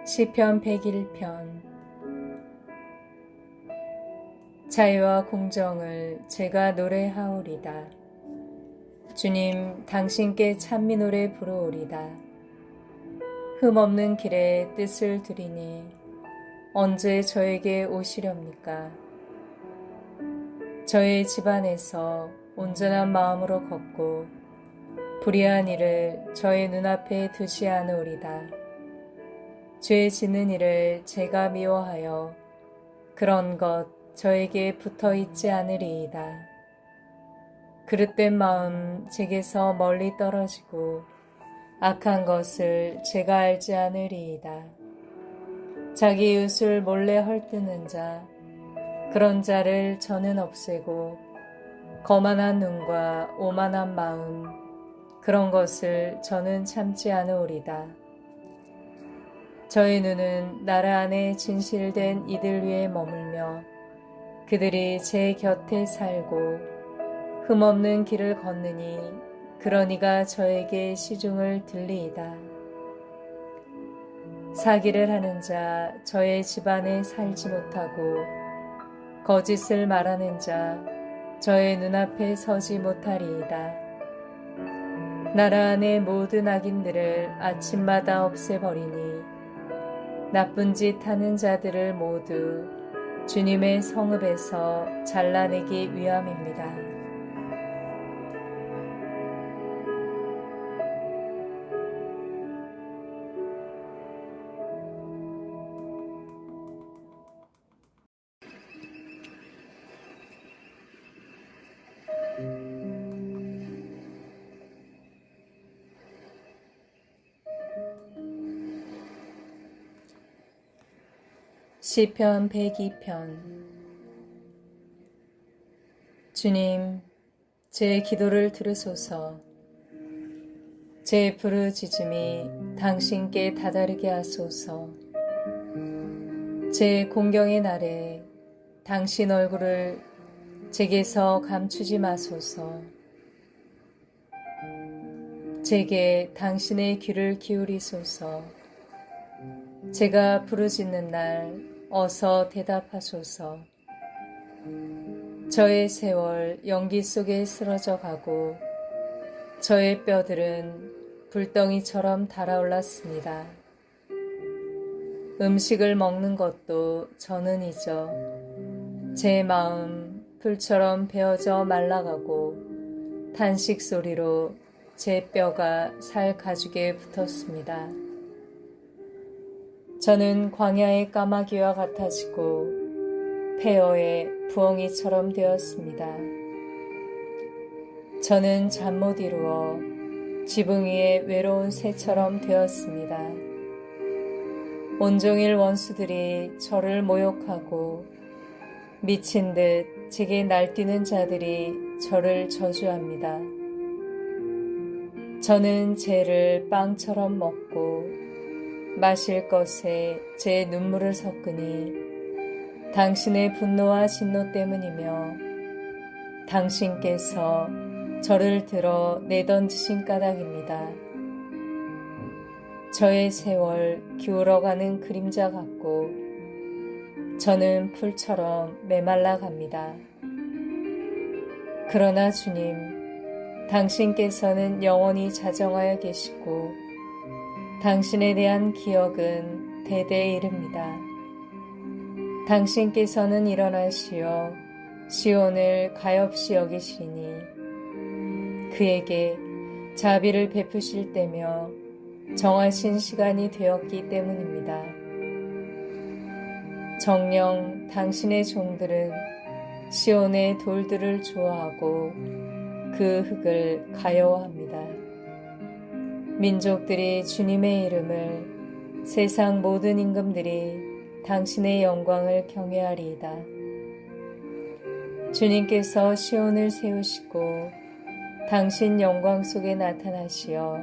시편 101편. 자유와 공정을 제가 노래하오리다. 주님, 당신께 찬미 노래 부르오리다. 흠없는 길에 뜻을 두리니 언제 저에게 오시렵니까? 저의 집안에서 온전한 마음으로 걷고 불의한 일을 저의 눈앞에 두지 않으리다. 죄 짓는 일을 제가 미워하여 그런 것 저에게 붙어 있지 않으리이다. 그릇된 마음 제게서 멀리 떨어지고 악한 것을 제가 알지 않으리이다. 자기 이웃을 몰래 헐뜯는 자, 그런 자를 저는 없애고 거만한 눈과 오만한 마음, 그런 것을 저는 참지 않으리이다. 저의 눈은 나라 안에 진실된 이들 위에 머물며 그들이 제 곁에 살고 흠없는 길을 걷느니 그러니가 저에게 시중을 들리이다. 사기를 하는 자 저의 집안에 살지 못하고 거짓을 말하는 자 저의 눈앞에 서지 못하리이다. 나라 안의 모든 악인들을 아침마다 없애버리니 나쁜 짓 하는 자들을 모두 주님의 성읍에서 잘라내기 위함입니다. 시편 102편. 주님, 제 기도를 들으소서. 제 부르짖음이 당신께 다다르게 하소서. 제 공경의 날에 당신 얼굴을 제게서 감추지 마소서. 제게 당신의 귀를 기울이소서. 제가 부르짖는 날 어서 대답하소서. 저의 세월 연기 속에 쓰러져 가고 저의 뼈들은 불덩이처럼 달아올랐습니다. 음식을 먹는 것도 저는 잊어 제 마음 풀처럼 베어져 말라가고 탄식 소리로 제 뼈가 살 가죽에 붙었습니다. 저는 광야의 까마귀와 같아지고 폐허의 부엉이처럼 되었습니다. 저는 잠 못 이루어 지붕 위에 외로운 새처럼 되었습니다. 온종일 원수들이 저를 모욕하고 미친 듯 제게 날뛰는 자들이 저를 저주합니다. 저는 죄를 빵처럼 먹고 마실 것에 제 눈물을 섞으니 당신의 분노와 진노 때문이며 당신께서 저를 들어 내던지신 까닭입니다. 저의 세월 기울어가는 그림자 같고 저는 풀처럼 메말라 갑니다. 그러나 주님, 당신께서는 영원히 자정하여 계시고 당신에 대한 기억은 대대에 이릅니다. 당신께서는 일어나시어 시온을 가엾이 여기시니 그에게 자비를 베푸실 때며 정하신 시간이 되었기 때문입니다. 정녕 당신의 종들은 시온의 돌들을 좋아하고 그 흙을 가여워합니다. 민족들이 주님의 이름을, 세상 모든 임금들이 당신의 영광을 경외하리이다. 주님께서 시온을 세우시고 당신 영광 속에 나타나시어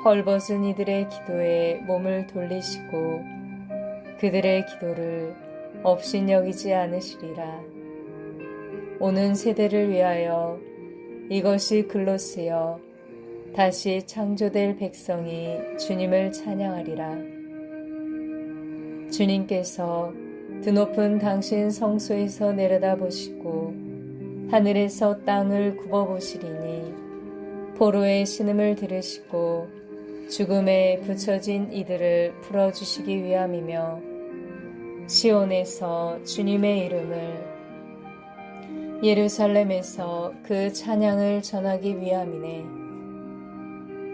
헐벗은 이들의 기도에 몸을 돌리시고 그들의 기도를 업신여기지 않으시리라. 오는 세대를 위하여 이것이 글로 쓰여 다시 창조될 백성이 주님을 찬양하리라. 주님께서 드높은 당신 성소에서 내려다보시고 하늘에서 땅을 굽어보시리니 포로의 신음을 들으시고 죽음에 붙여진 이들을 풀어주시기 위함이며 시온에서 주님의 이름을 예루살렘에서 그 찬양을 전하기 위함이네.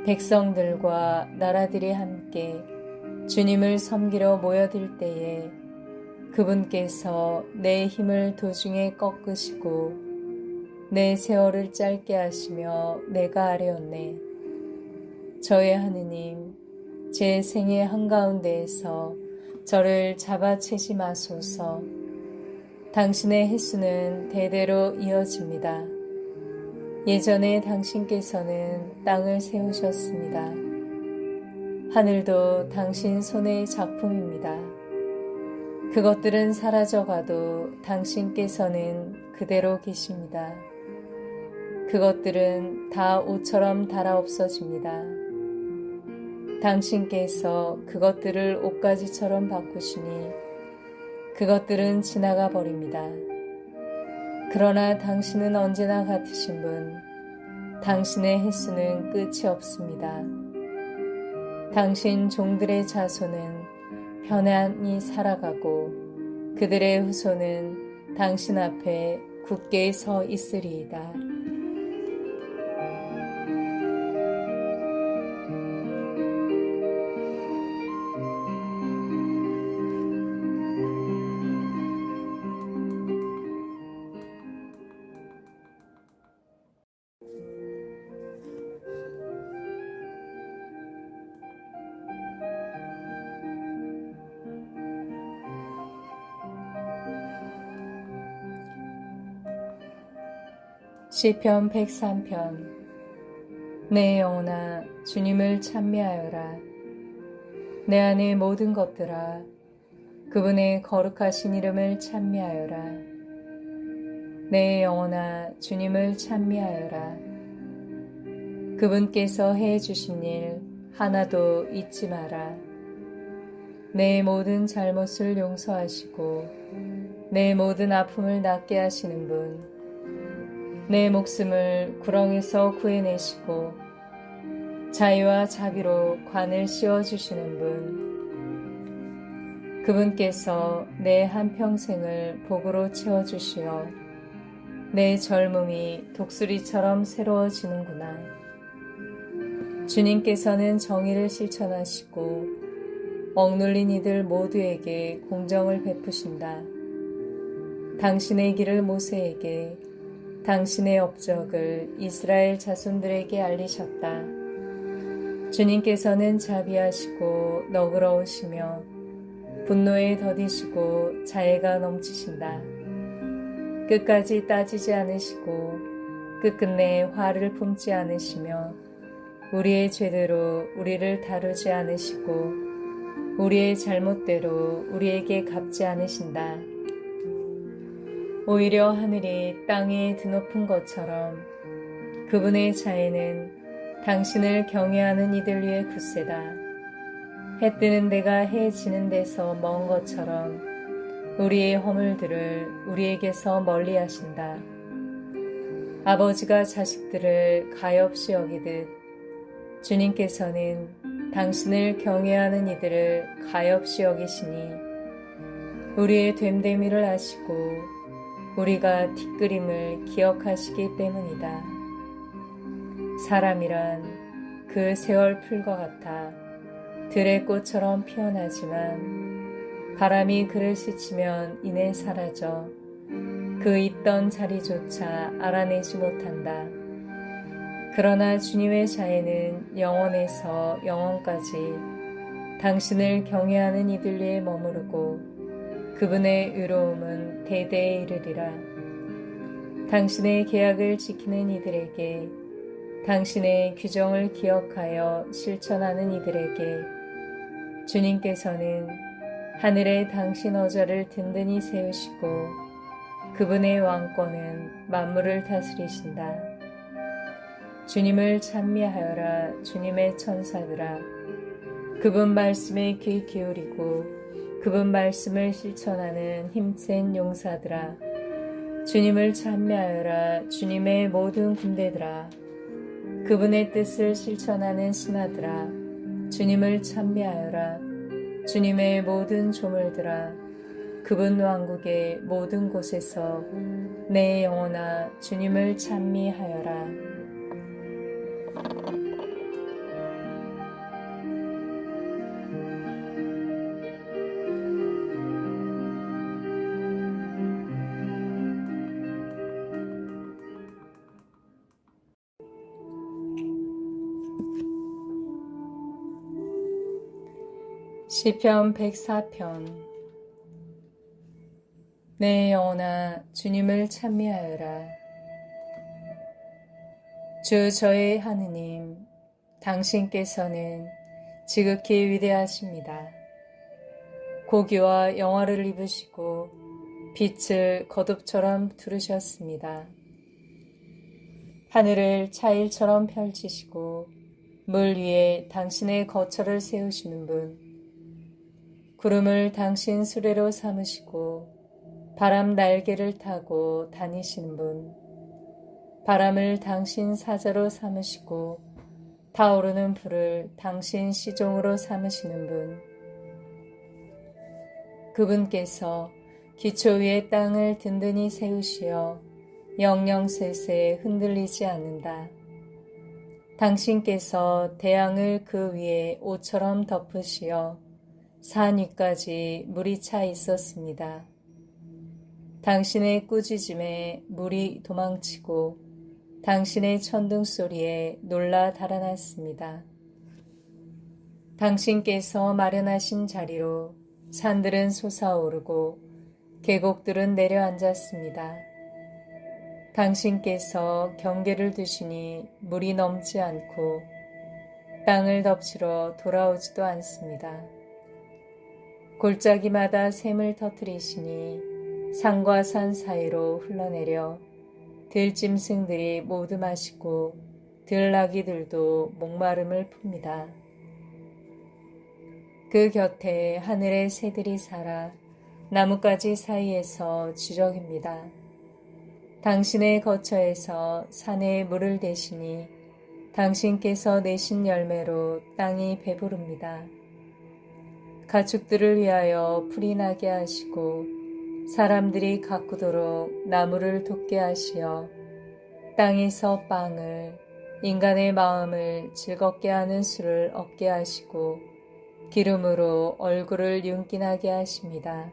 백성들과 나라들이 함께 주님을 섬기러 모여들 때에 그분께서 내 힘을 도중에 꺾으시고 내 세월을 짧게 하시며 내가 아뢰었네. 저의 하느님, 제 생의 한가운데에서 저를 잡아채지 마소서. 당신의 횟수는 대대로 이어집니다. 예전에 당신께서는 땅을 세우셨습니다. 하늘도 당신 손의 작품입니다. 그것들은 사라져가도 당신께서는 그대로 계십니다. 그것들은 다 옷처럼 닳아 없어집니다. 당신께서 그것들을 옷가지처럼 바꾸시니 그것들은 지나가 버립니다. 그러나 당신은 언제나 같으신 분, 당신의 횟수는 끝이 없습니다. 당신 종들의 자손은 편안히 살아가고 그들의 후손은 당신 앞에 굳게 서 있으리이다. 시편 103편. 내 영혼아 주님을 찬미하여라. 내 안의 모든 것들아 그분의 거룩하신 이름을 찬미하여라. 내 영혼아 주님을 찬미하여라. 그분께서 해주신 일 하나도 잊지 마라. 내 모든 잘못을 용서하시고 내 모든 아픔을 낫게 하시는 분, 내 목숨을 구렁에서 구해내시고 자유와 자비로 관을 씌워주시는 분, 그분께서 내 한평생을 복으로 채워주시어 내 젊음이 독수리처럼 새로워지는구나. 주님께서는 정의를 실천하시고 억눌린 이들 모두에게 공정을 베푸신다. 당신의 길을 모세에게, 당신의 업적을 이스라엘 자손들에게 알리셨다. 주님께서는 자비하시고 너그러우시며 분노에 더디시고 자애가 넘치신다. 끝까지 따지지 않으시고 끝끝내 화를 품지 않으시며 우리의 죄대로 우리를 다루지 않으시고 우리의 잘못대로 우리에게 갚지 않으신다. 오히려 하늘이 땅에 드높은 것처럼 그분의 자애는 당신을 경외하는 이들 위에 굳세다. 해 뜨는 데가 해 지는 데서 먼 것처럼 우리의 허물들을 우리에게서 멀리 하신다. 아버지가 자식들을 가엾이 여기듯 주님께서는 당신을 경외하는 이들을 가엾이 여기시니 우리의 됨됨이를 아시고 우리가 뒷그림을 기억하시기 때문이다. 사람이란 그 세월 풀과 같아 들의 꽃처럼 피어나지만 바람이 그를 스치면 이내 사라져 그 있던 자리조차 알아내지 못한다. 그러나 주님의 자애는 영원에서 영원까지 당신을 경외하는 이들 위에 머무르고 그분의 의로움은 대대에 이르리라. 당신의 계약을 지키는 이들에게, 당신의 규정을 기억하여 실천하는 이들에게 주님께서는 하늘에 당신 어저를 든든히 세우시고 그분의 왕권은 만물을 다스리신다. 주님을 찬미하여라. 주님의 천사들아, 그분 말씀에 귀 기울이고 그분 말씀을 실천하는 힘센 용사들아, 주님을 찬미하여라. 주님의 모든 군대들아, 그분의 뜻을 실천하는 신하들아, 주님을 찬미하여라. 주님의 모든 조물들아, 그분 왕국의 모든 곳에서 내 영혼아 주님을 찬미하여라. 시편 104편. 내 영혼아 주님을 찬미하여라. 주 저의 하느님, 당신께서는 지극히 위대하십니다. 고기와 영화를 입으시고 빛을 거듭처럼 두르셨습니다. 하늘을 차일처럼 펼치시고 물 위에 당신의 거처를 세우시는 분, 구름을 당신 수레로 삼으시고 바람 날개를 타고 다니시는 분, 바람을 당신 사자로 삼으시고 타오르는 불을 당신 시종으로 삼으시는 분, 그분께서 기초 위의 땅을 든든히 세우시어 영영세세 흔들리지 않는다. 당신께서 태양을 그 위에 옷처럼 덮으시어 산 위까지 물이 차 있었습니다. 당신의 꾸짖음에 물이 도망치고 당신의 천둥 소리에 놀라 달아났습니다. 당신께서 마련하신 자리로 산들은 솟아오르고 계곡들은 내려앉았습니다. 당신께서 경계를 두시니 물이 넘지 않고 땅을 덮치러 돌아오지도 않습니다. 골짜기마다 샘을 터뜨리시니 산과 산 사이로 흘러내려 들짐승들이 모두 마시고 들나귀들도 목마름을 풉니다. 그 곁에 하늘의 새들이 살아 나뭇가지 사이에서 주저깁니다. 당신의 거처에서 산에 물을 대시니 당신께서 내신 열매로 땅이 배부릅니다. 가축들을 위하여 풀이 나게 하시고 사람들이 가꾸도록 나무를 돋게 하시어 땅에서 빵을, 인간의 마음을 즐겁게 하는 술을 얻게 하시고 기름으로 얼굴을 윤기나게 하십니다.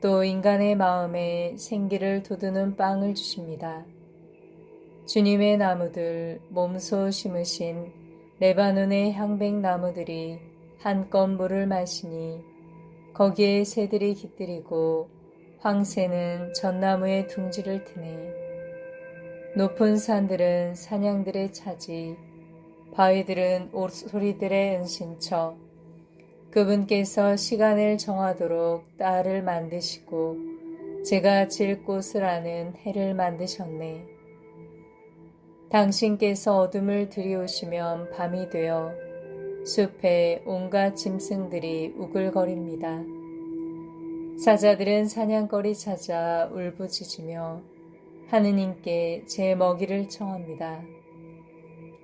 또 인간의 마음에 생기를 돋우는 빵을 주십니다. 주님의 나무들, 몸소 심으신 레바논의 향백나무들이 한껏 물을 마시니 거기에 새들이 깃들이고 황새는 전나무에 둥지를 트네. 높은 산들은 사냥들의 차지, 바위들은 오소리들의 은신처. 그분께서 시간을 정하도록 달을 만드시고 제가 질 곳을 아는 해를 만드셨네. 당신께서 어둠을 들이오시면 밤이 되어 숲에 온갖 짐승들이 우글거립니다. 사자들은 사냥거리 찾아 울부짖으며 하느님께 제 먹이를 청합니다.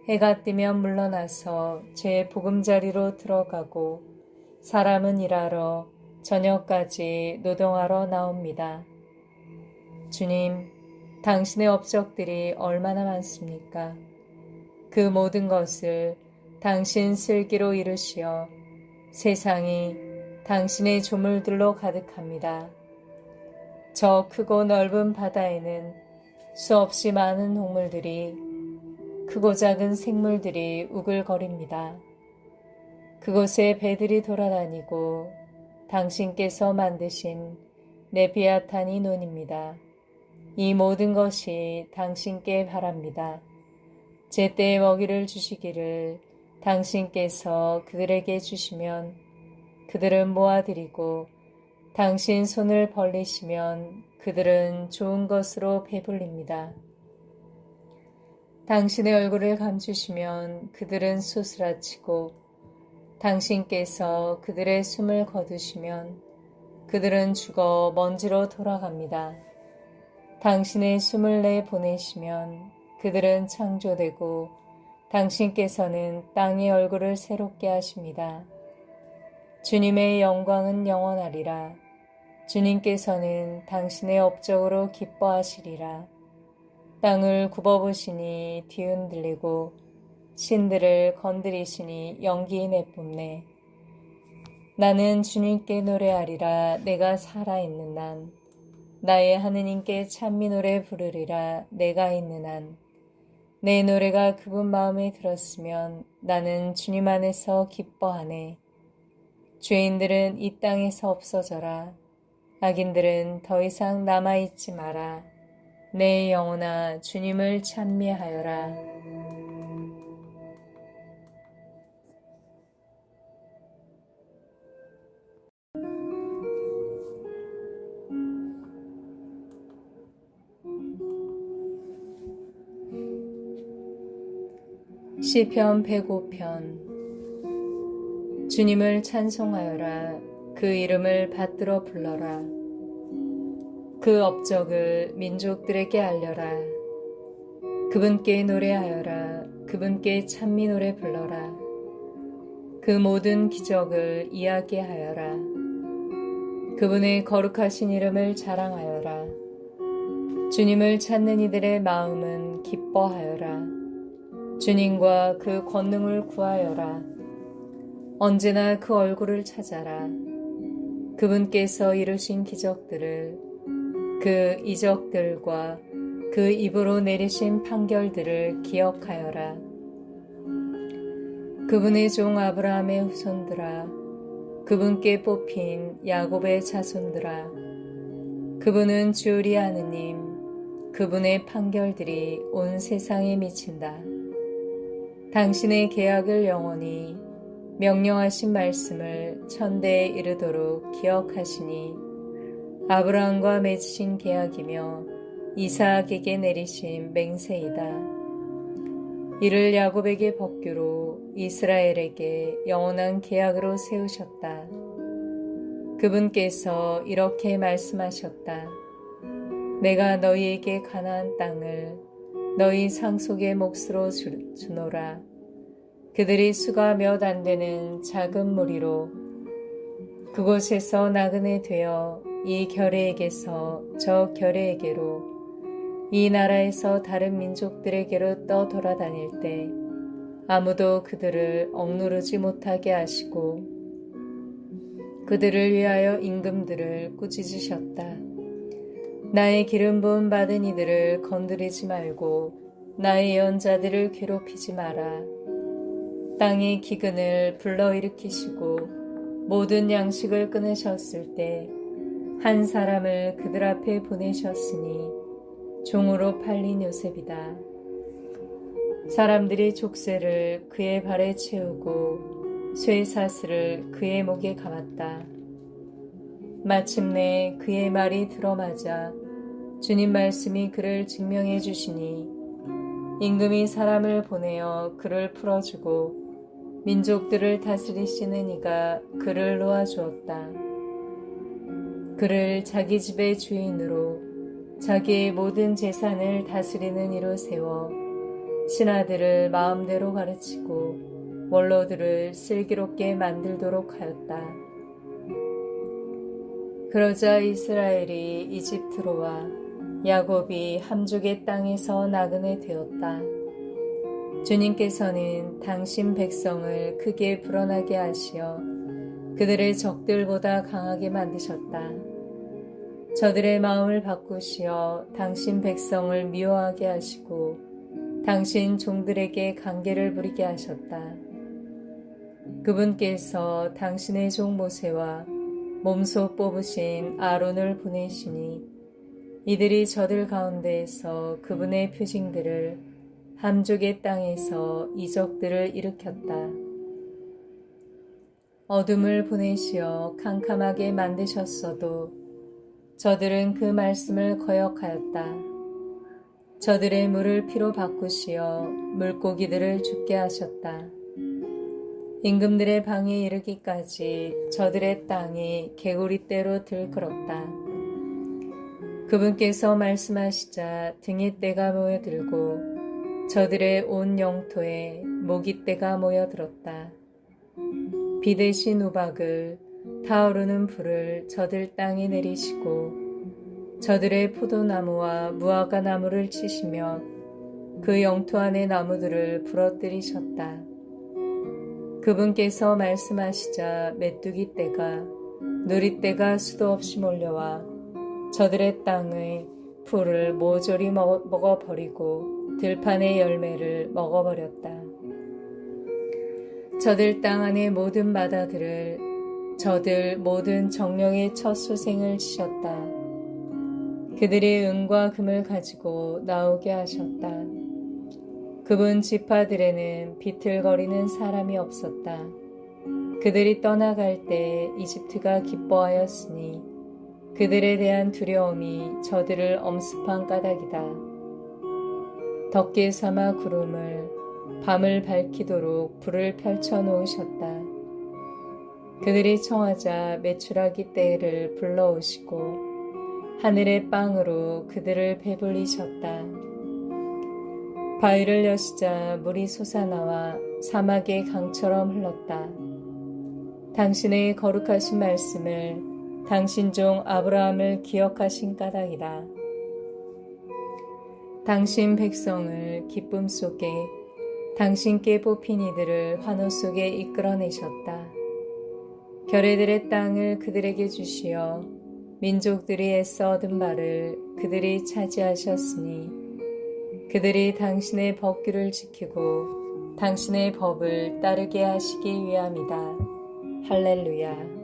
해가 뜨면 물러나서 제 보금자리로 들어가고 사람은 일하러 저녁까지 노동하러 나옵니다. 주님, 당신의 업적들이 얼마나 많습니까? 그 모든 것을 당신 슬기로 이루시어 세상이 당신의 조물들로 가득합니다. 저 크고 넓은 바다에는 수없이 많은 동물들이, 크고 작은 생물들이 우글거립니다. 그곳에 배들이 돌아다니고 당신께서 만드신 레비아탄이 논입니다. 이 모든 것이 당신께 바랍니다. 제때에 먹이를 주시기를 당신께서 그들에게 주시면 그들은 모아들이고 당신 손을 벌리시면 그들은 좋은 것으로 배불립니다. 당신의 얼굴을 감추시면 그들은 소스라치고 당신께서 그들의 숨을 거두시면 그들은 죽어 먼지로 돌아갑니다. 당신의 숨을 내 보내시면 그들은 창조되고 당신께서는 땅의 얼굴을 새롭게 하십니다. 주님의 영광은 영원하리라. 주님께서는 당신의 업적으로 기뻐하시리라. 땅을 굽어보시니 뒤흔들리고 신들을 건드리시니 연기 내뿜네. 나는 주님께 노래하리라. 내가 살아있는 한 나의 하느님께 찬미 노래 부르리라. 내가 있는 한 내 노래가 그분 마음에 들었으면 나는 주님 안에서 기뻐하네. 죄인들은 이 땅에서 없어져라. 악인들은 더 이상 남아있지 마라. 내 영혼아 주님을 찬미하여라. 시편 105편. 주님을 찬송하여라. 그 이름을 받들어 불러라. 그 업적을 민족들에게 알려라. 그분께 노래하여라. 그분께 찬미 노래 불러라. 그 모든 기적을 이야기하여라. 그분의 거룩하신 이름을 자랑하여라. 주님을 찾는 이들의 마음은 기뻐하여라. 주님과 그 권능을 구하여라. 언제나 그 얼굴을 찾아라. 그분께서 이루신 기적들을, 그 이적들과 그 입으로 내리신 판결들을 기억하여라. 그분의 종 아브라함의 후손들아, 그분께 뽑힌 야곱의 자손들아, 그분은 주리 하느님, 그분의 판결들이 온 세상에 미친다. 당신의 계약을 영원히 명령하신 말씀을 천대에 이르도록 기억하시니 아브라함과 맺으신 계약이며 이삭에게 내리신 맹세이다. 이를 야곱에게 법규로 이스라엘에게 영원한 계약으로 세우셨다. 그분께서 이렇게 말씀하셨다. 내가 너희에게 가나안 땅을 너희 상속의 몫으로 주노라. 그들이 수가 몇 안 되는 작은 무리로 그곳에서 나그네 되어 이 결혜에게서 저 결혜에게로 이 나라에서 다른 민족들에게로 떠돌아다닐 때 아무도 그들을 억누르지 못하게 하시고 그들을 위하여 임금들을 꾸짖으셨다. 나의 기름 부음 받은 이들을 건드리지 말고 나의 예언자들을 괴롭히지 마라. 땅의 기근을 불러일으키시고 모든 양식을 끊으셨을 때 한 사람을 그들 앞에 보내셨으니 종으로 팔린 요셉이다. 사람들이 족쇄를 그의 발에 채우고 쇠사슬을 그의 목에 감았다. 마침내 그의 말이 들어맞아 주님 말씀이 그를 증명해 주시니 임금이 사람을 보내어 그를 풀어주고 민족들을 다스리시는 이가 그를 놓아주었다. 그를 자기 집의 주인으로 자기의 모든 재산을 다스리는 이로 세워 신하들을 마음대로 가르치고 원로들을 슬기롭게 만들도록 하였다. 그러자 이스라엘이 이집트로와 야곱이 함족의 땅에서 나그네 되었다. 주님께서는 당신 백성을 크게 불어나게 하시어 그들의 적들보다 강하게 만드셨다. 저들의 마음을 바꾸시어 당신 백성을 미워하게 하시고 당신 종들에게 관계를 부리게 하셨다. 그분께서 당신의 종 모세와 몸소 뽑으신 아론을 보내시니 이들이 저들 가운데에서 그분의 표징들을 함족의 땅에서 이적들을 일으켰다. 어둠을 보내시어 캄캄하게 만드셨어도 저들은 그 말씀을 거역하였다. 저들의 물을 피로 바꾸시어 물고기들을 죽게 하셨다. 임금들의 방에 이르기까지 저들의 땅이 개구리떼로 들끓었다. 그분께서 말씀하시자 등의 떼가 모여들고 저들의 온 영토에 모기떼가 모여들었다. 비 대신 우박을 타오르는 불을 저들 땅에 내리시고 저들의 포도나무와 무화과 나무를 치시며 그 영토 안의 나무들을 부러뜨리셨다. 그분께서 말씀하시자 메뚜기 떼가 누리떼가 수도 없이 몰려와 저들의 땅의 풀을 모조리 먹어버리고 들판의 열매를 먹어버렸다. 저들 땅 안의 모든 바다들을 저들 모든 정령의 첫 소생을 치셨다. 그들이 은과 금을 가지고 나오게 하셨다. 그분 지파들에는 비틀거리는 사람이 없었다. 그들이 떠나갈 때 이집트가 기뻐하였으니 그들에 대한 두려움이 저들을 엄습한 까닭이다. 덕계 삼아 구름을 밤을 밝히도록 불을 펼쳐 놓으셨다. 그들이 청하자 메추라기 떼를 불러오시고 하늘의 빵으로 그들을 배불리셨다. 바위를 여시자 물이 솟아나와 사막의 강처럼 흘렀다. 당신의 거룩하신 말씀을 당신 종 아브라함을 기억하신 까닭이다. 당신 백성을 기쁨 속에 당신께 뽑힌 이들을 환호 속에 이끌어내셨다. 결의들의 땅을 그들에게 주시어 민족들이 애써 얻은 바를 그들이 차지하셨으니 그들이 당신의 법규를 지키고 당신의 법을 따르게 하시기 위함이다. 할렐루야.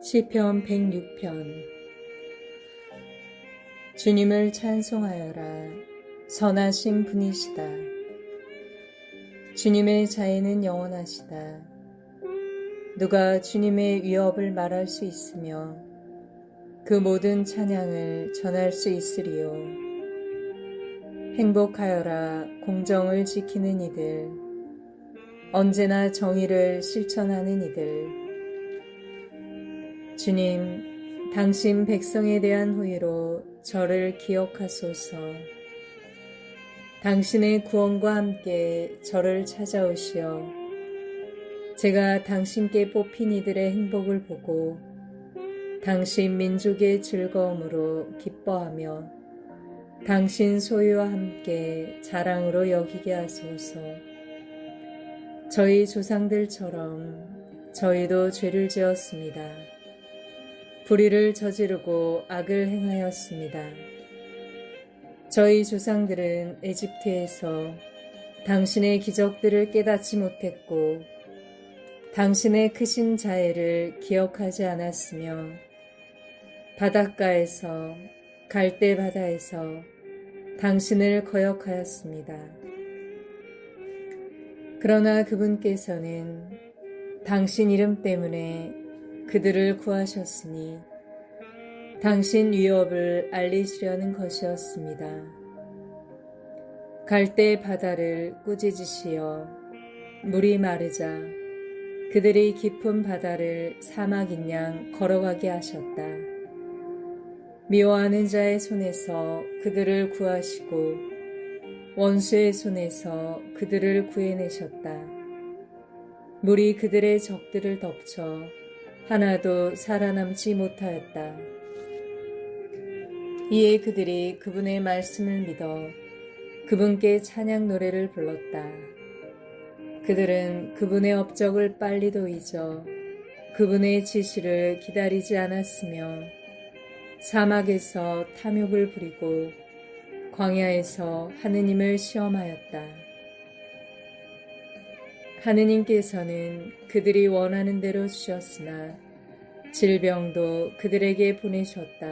시편 106편. 주님을 찬송하여라. 선하신 분이시다. 주님의 자애는 영원하시다. 누가 주님의 위업을 말할 수 있으며 그 모든 찬양을 전할 수 있으리요. 행복하여라. 공정을 지키는 이들, 언제나 정의를 실천하는 이들. 주님, 당신 백성에 대한 후위로 저를 기억하소서. 당신의 구원과 함께 저를 찾아오시어 제가 당신께 뽑힌 이들의 행복을 보고 당신 민족의 즐거움으로 기뻐하며 당신 소유와 함께 자랑으로 여기게 하소서. 저희 조상들처럼 저희도 죄를 지었습니다. 불의를 저지르고 악을 행하였습니다. 저희 조상들은 에집트에서 당신의 기적들을 깨닫지 못했고 당신의 크신 자애를 기억하지 않았으며 바닷가에서 갈대 바다에서 당신을 거역하였습니다. 그러나 그분께서는 당신 이름 때문에 그들을 구하셨으니 당신 위업을 알리시려는 것이었습니다. 갈대 바다를 꾸짖으시어 물이 마르자 그들이 깊은 바다를 사막인 양 걸어가게 하셨다. 미워하는 자의 손에서 그들을 구하시고 원수의 손에서 그들을 구해내셨다. 물이 그들의 적들을 덮쳐 하나도 살아남지 못하였다. 이에 그들이 그분의 말씀을 믿어 그분께 찬양 노래를 불렀다. 그들은 그분의 업적을 빨리도 잊어 그분의 지시를 기다리지 않았으며 사막에서 탐욕을 부리고 광야에서 하느님을 시험하였다. 하느님께서는 그들이 원하는 대로 주셨으나 질병도 그들에게 보내셨다.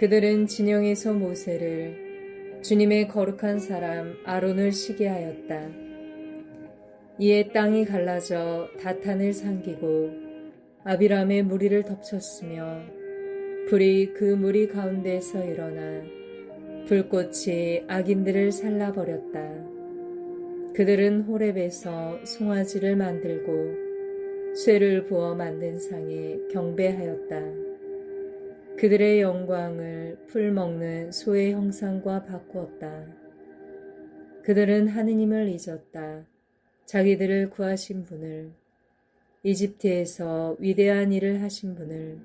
그들은 진영에서 모세를 주님의 거룩한 사람 아론을 시기하였다. 이에 땅이 갈라져 다탄을 삼키고 아비람의 무리를 덮쳤으며 불이 그 무리 가운데서 일어나 불꽃이 악인들을 살라버렸다. 그들은 호렙에서 송아지를 만들고 쇠를 부어 만든 상에 경배하였다. 그들의 영광을 풀 먹는 소의 형상과 바꾸었다. 그들은 하느님을 잊었다. 자기들을 구하신 분을, 이집트에서 위대한 일을 하신 분을,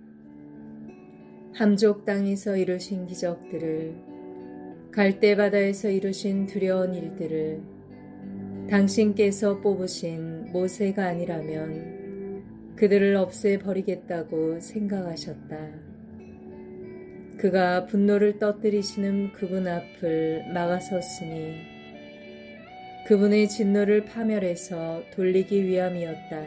함족 땅에서 이루신 기적들을, 갈대바다에서 이루신 두려운 일들을 당신께서 뽑으신 모세가 아니라면 그들을 없애버리겠다고 생각하셨다. 그가 분노를 떠뜨리시는 그분 앞을 막아섰으니 그분의 진노를 파멸해서 돌리기 위함이었다.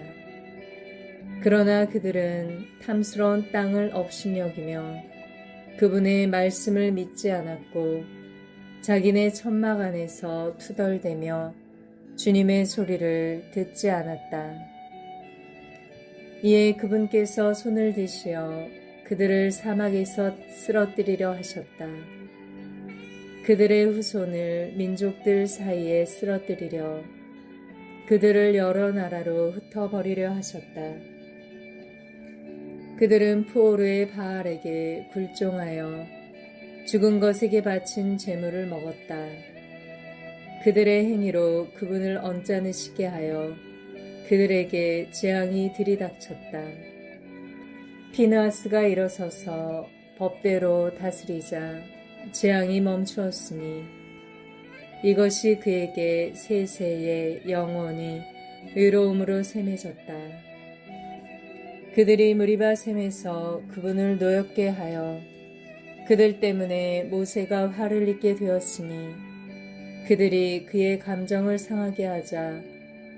그러나 그들은 탐스러운 땅을 업신여기며 그분의 말씀을 믿지 않았고 자기네 천막 안에서 투덜대며 주님의 소리를 듣지 않았다. 이에 그분께서 손을 드시어 그들을 사막에서 쓰러뜨리려 하셨다. 그들의 후손을 민족들 사이에 쓰러뜨리려 그들을 여러 나라로 흩어버리려 하셨다. 그들은 푸오르의 바알에게 굴종하여 죽은 것에게 바친 제물을 먹었다. 그들의 행위로 그분을 언짢으시게 하여 그들에게 재앙이 들이닥쳤다. 피느하스가 일어서서 법대로 다스리자 재앙이 멈추었으니 이것이 그에게 세세에 영원히 의로움으로 샘해졌다. 그들이 무리바 샘에서 그분을 노엽게 하여 그들 때문에 모세가 화를 입게 되었으니 그들이 그의 감정을 상하게 하자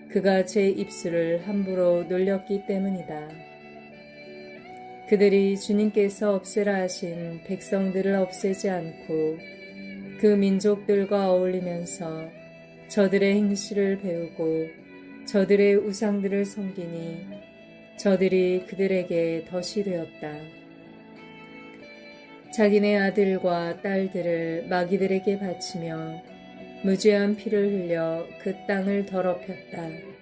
그가 제 입술을 함부로 놀렸기 때문이다. 그들이 주님께서 없애라 하신 백성들을 없애지 않고 그 민족들과 어울리면서 저들의 행실을 배우고 저들의 우상들을 섬기니 저들이 그들에게 덫이 되었다. 자기네 아들과 딸들을 마귀들에게 바치며 무죄한 피를 흘려 그 땅을 더럽혔다.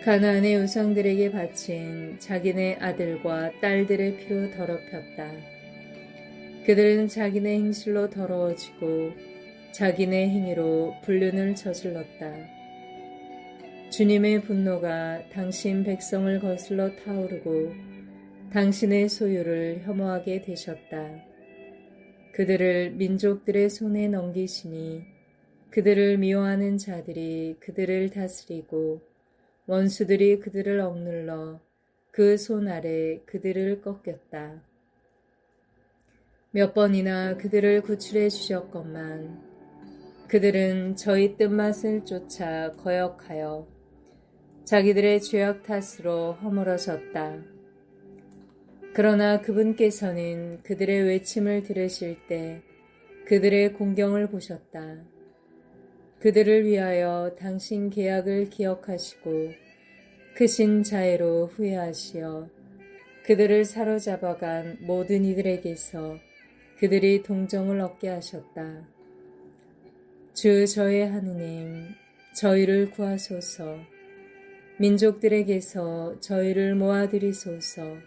가나안의 우상들에게 바친 자기네 아들과 딸들의 피로 더럽혔다. 그들은 자기네 행실로 더러워지고 자기네 행위로 불륜을 저질렀다. 주님의 분노가 당신 백성을 거슬러 타오르고 당신의 소유를 혐오하게 되셨다. 그들을 민족들의 손에 넘기시니 그들을 미워하는 자들이 그들을 다스리고 원수들이 그들을 억눌러 그 손 아래 그들을 꺾였다. 몇 번이나 그들을 구출해 주셨건만 그들은 저희 뜬맛을 쫓아 거역하여 자기들의 죄악 탓으로 허물어졌다. 그러나 그분께서는 그들의 외침을 들으실 때 그들의 공경을 보셨다. 그들을 위하여 당신 계약을 기억하시고 크신 자애로 후회하시어 그들을 사로잡아간 모든 이들에게서 그들이 동정을 얻게 하셨다. 주 저의 하느님, 저희를 구하소서. 민족들에게서 저희를 모아들이소서.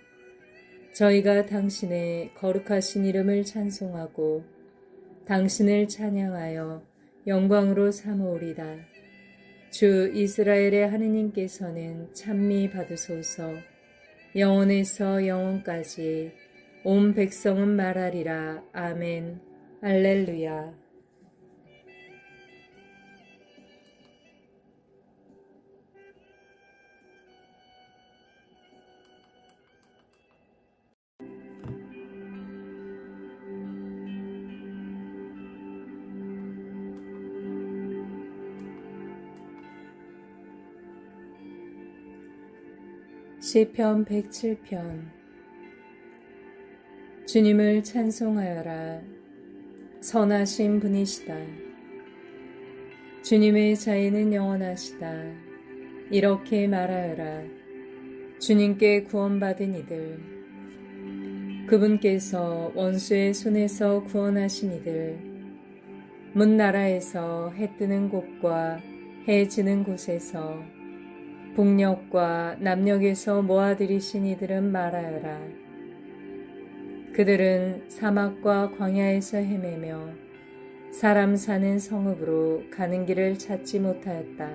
저희가 당신의 거룩하신 이름을 찬송하고 당신을 찬양하여 영광으로 삼으오리다. 주 이스라엘의 하느님께서는 찬미 받으소서. 영원에서 영원까지 온 백성은 말하리라. 아멘. 할렐루야. 시편 107편. 주님을 찬송하여라. 선하신 분이시다. 주님의 자애는 영원하시다. 이렇게 말하여라. 주님께 구원받은 이들, 그분께서 원수의 손에서 구원하신 이들, 문 나라에서 해 뜨는 곳과 해 지는 곳에서 북녘과 남녘에서 모아들이신 이들은 말하여라. 그들은 사막과 광야에서 헤매며 사람 사는 성읍으로 가는 길을 찾지 못하였다.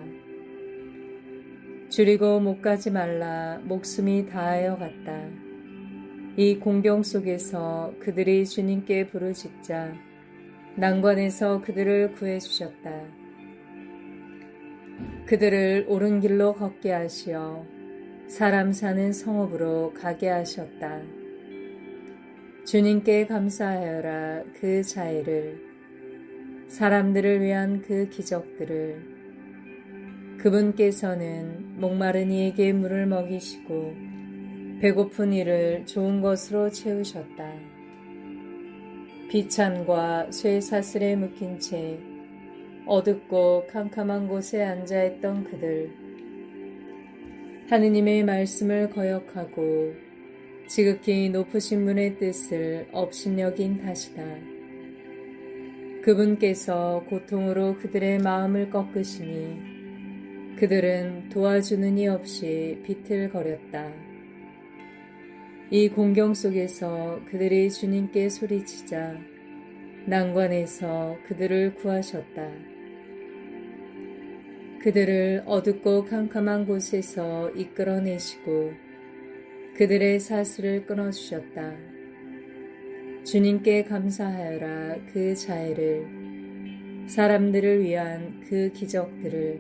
줄이고 못 가지 말라 목숨이 다하여 갔다. 이 공경 속에서 그들이 주님께 부르짖자 난관에서 그들을 구해주셨다. 그들을 옳은 길로 걷게 하시어 사람 사는 성읍으로 가게 하셨다. 주님께 감사하여라. 그 자애를, 사람들을 위한 그 기적들을. 그분께서는 목마른 이에게 물을 먹이시고 배고픈 이를 좋은 것으로 채우셨다. 비찬과 쇠사슬에 묶인 채 어둡고 캄캄한 곳에 앉아있던 그들, 하느님의 말씀을 거역하고 지극히 높으신 분의 뜻을 업신여긴 탓이다. 그분께서 고통으로 그들의 마음을 꺾으시니 그들은 도와주는 이 없이 비틀거렸다. 이 공경 속에서 그들이 주님께 소리치자 난관에서 그들을 구하셨다. 그들을 어둡고 캄캄한 곳에서 이끌어내시고 그들의 사슬을 끊어주셨다. 주님께 감사하여라. 그 자애를, 사람들을 위한 그 기적들을.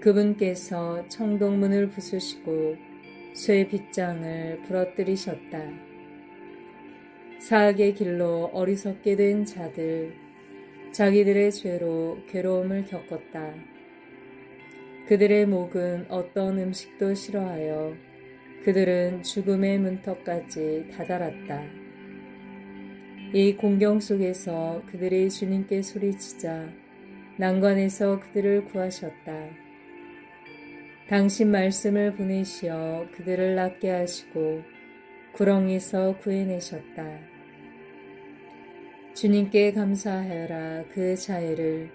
그분께서 청동문을 부수시고 쇠 빗장을 부러뜨리셨다. 사악의 길로 어리석게 된 자들, 자기들의 죄로 괴로움을 겪었다. 그들의 목은 어떤 음식도 싫어하여 그들은 죽음의 문턱까지 다다랐다. 이 공경 속에서 그들이 주님께 소리치자 난관에서 그들을 구하셨다. 당신 말씀을 보내시어 그들을 낫게 하시고 구렁에서 구해내셨다. 주님께 감사하여라. 그 자애를,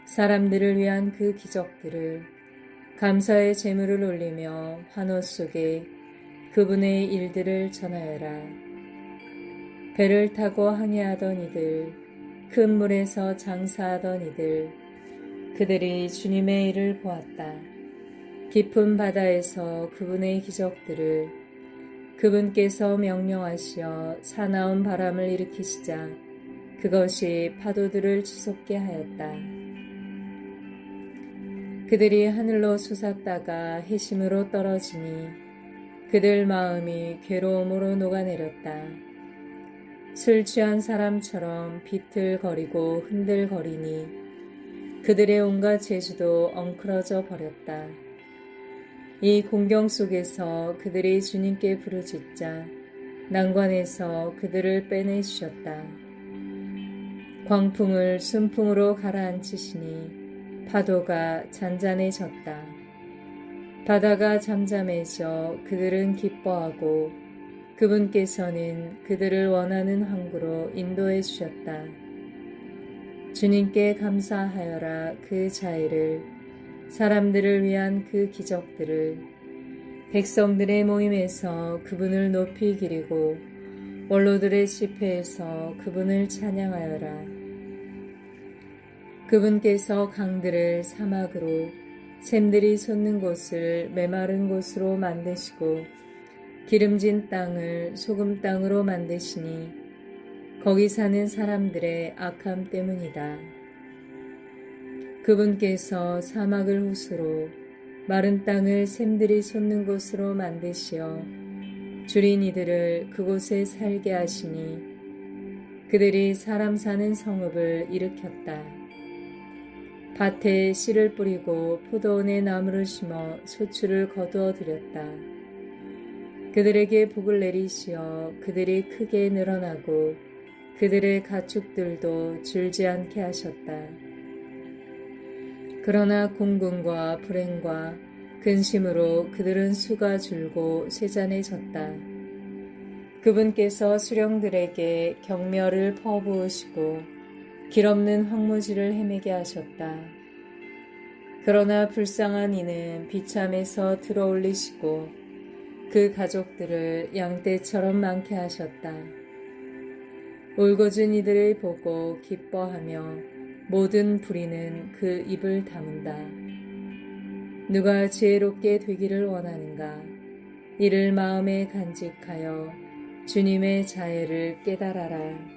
사람들을 위한 그 기적들을. 감사의 제물을 올리며 환호 속에 그분의 일들을 전하여라. 배를 타고 항해하던 이들, 큰 물에서 장사하던 이들, 그들이 주님의 일을 보았다. 깊은 바다에서 그분의 기적들을, 그분께서 명령하시어 사나운 바람을 일으키시자 그것이 파도들을 치솟게 하였다. 그들이 하늘로 솟았다가 해심으로 떨어지니 그들 마음이 괴로움으로 녹아내렸다. 술 취한 사람처럼 비틀거리고 흔들거리니 그들의 온갖 재주도 엉클어져 버렸다. 이 공경 속에서 그들이 주님께 부르짖자 난관에서 그들을 빼내주셨다. 광풍을 순풍으로 가라앉히시니 파도가 잔잔해졌다. 바다가 잠잠해져 그들은 기뻐하고 그분께서는 그들을 원하는 항구로 인도해 주셨다. 주님께 감사하여라. 그 자애를, 사람들을 위한 그 기적들을. 백성들의 모임에서 그분을 높이 기리고 원로들의 집회에서 그분을 찬양하여라. 그분께서 강들을 사막으로, 샘들이 솟는 곳을 메마른 곳으로 만드시고 기름진 땅을 소금 땅으로 만드시니 거기 사는 사람들의 악함 때문이다. 그분께서 사막을 호수로, 마른 땅을 샘들이 솟는 곳으로 만드시어 줄인 이들을 그곳에 살게 하시니 그들이 사람 사는 성읍을 일으켰다. 밭에 씨를 뿌리고 포도원에 나무를 심어 소출을 거두어 들였다. 그들에게 복을 내리시어 그들이 크게 늘어나고 그들의 가축들도 줄지 않게 하셨다. 그러나 공군과 불행과 근심으로 그들은 수가 줄고 쇠잔해졌다. 그분께서 수령들에게 경멸을 퍼부으시고 길없는 황무지를 헤매게 하셨다. 그러나 불쌍한 이는 비참에서 들어올리시고 그 가족들을 양떼처럼 많게 하셨다. 울고준 이들을 보고 기뻐하며 모든 불의는 그 입을 다문다. 누가 지혜롭게 되기를 원하는가? 이를 마음에 간직하여 주님의 자애를 깨달아라.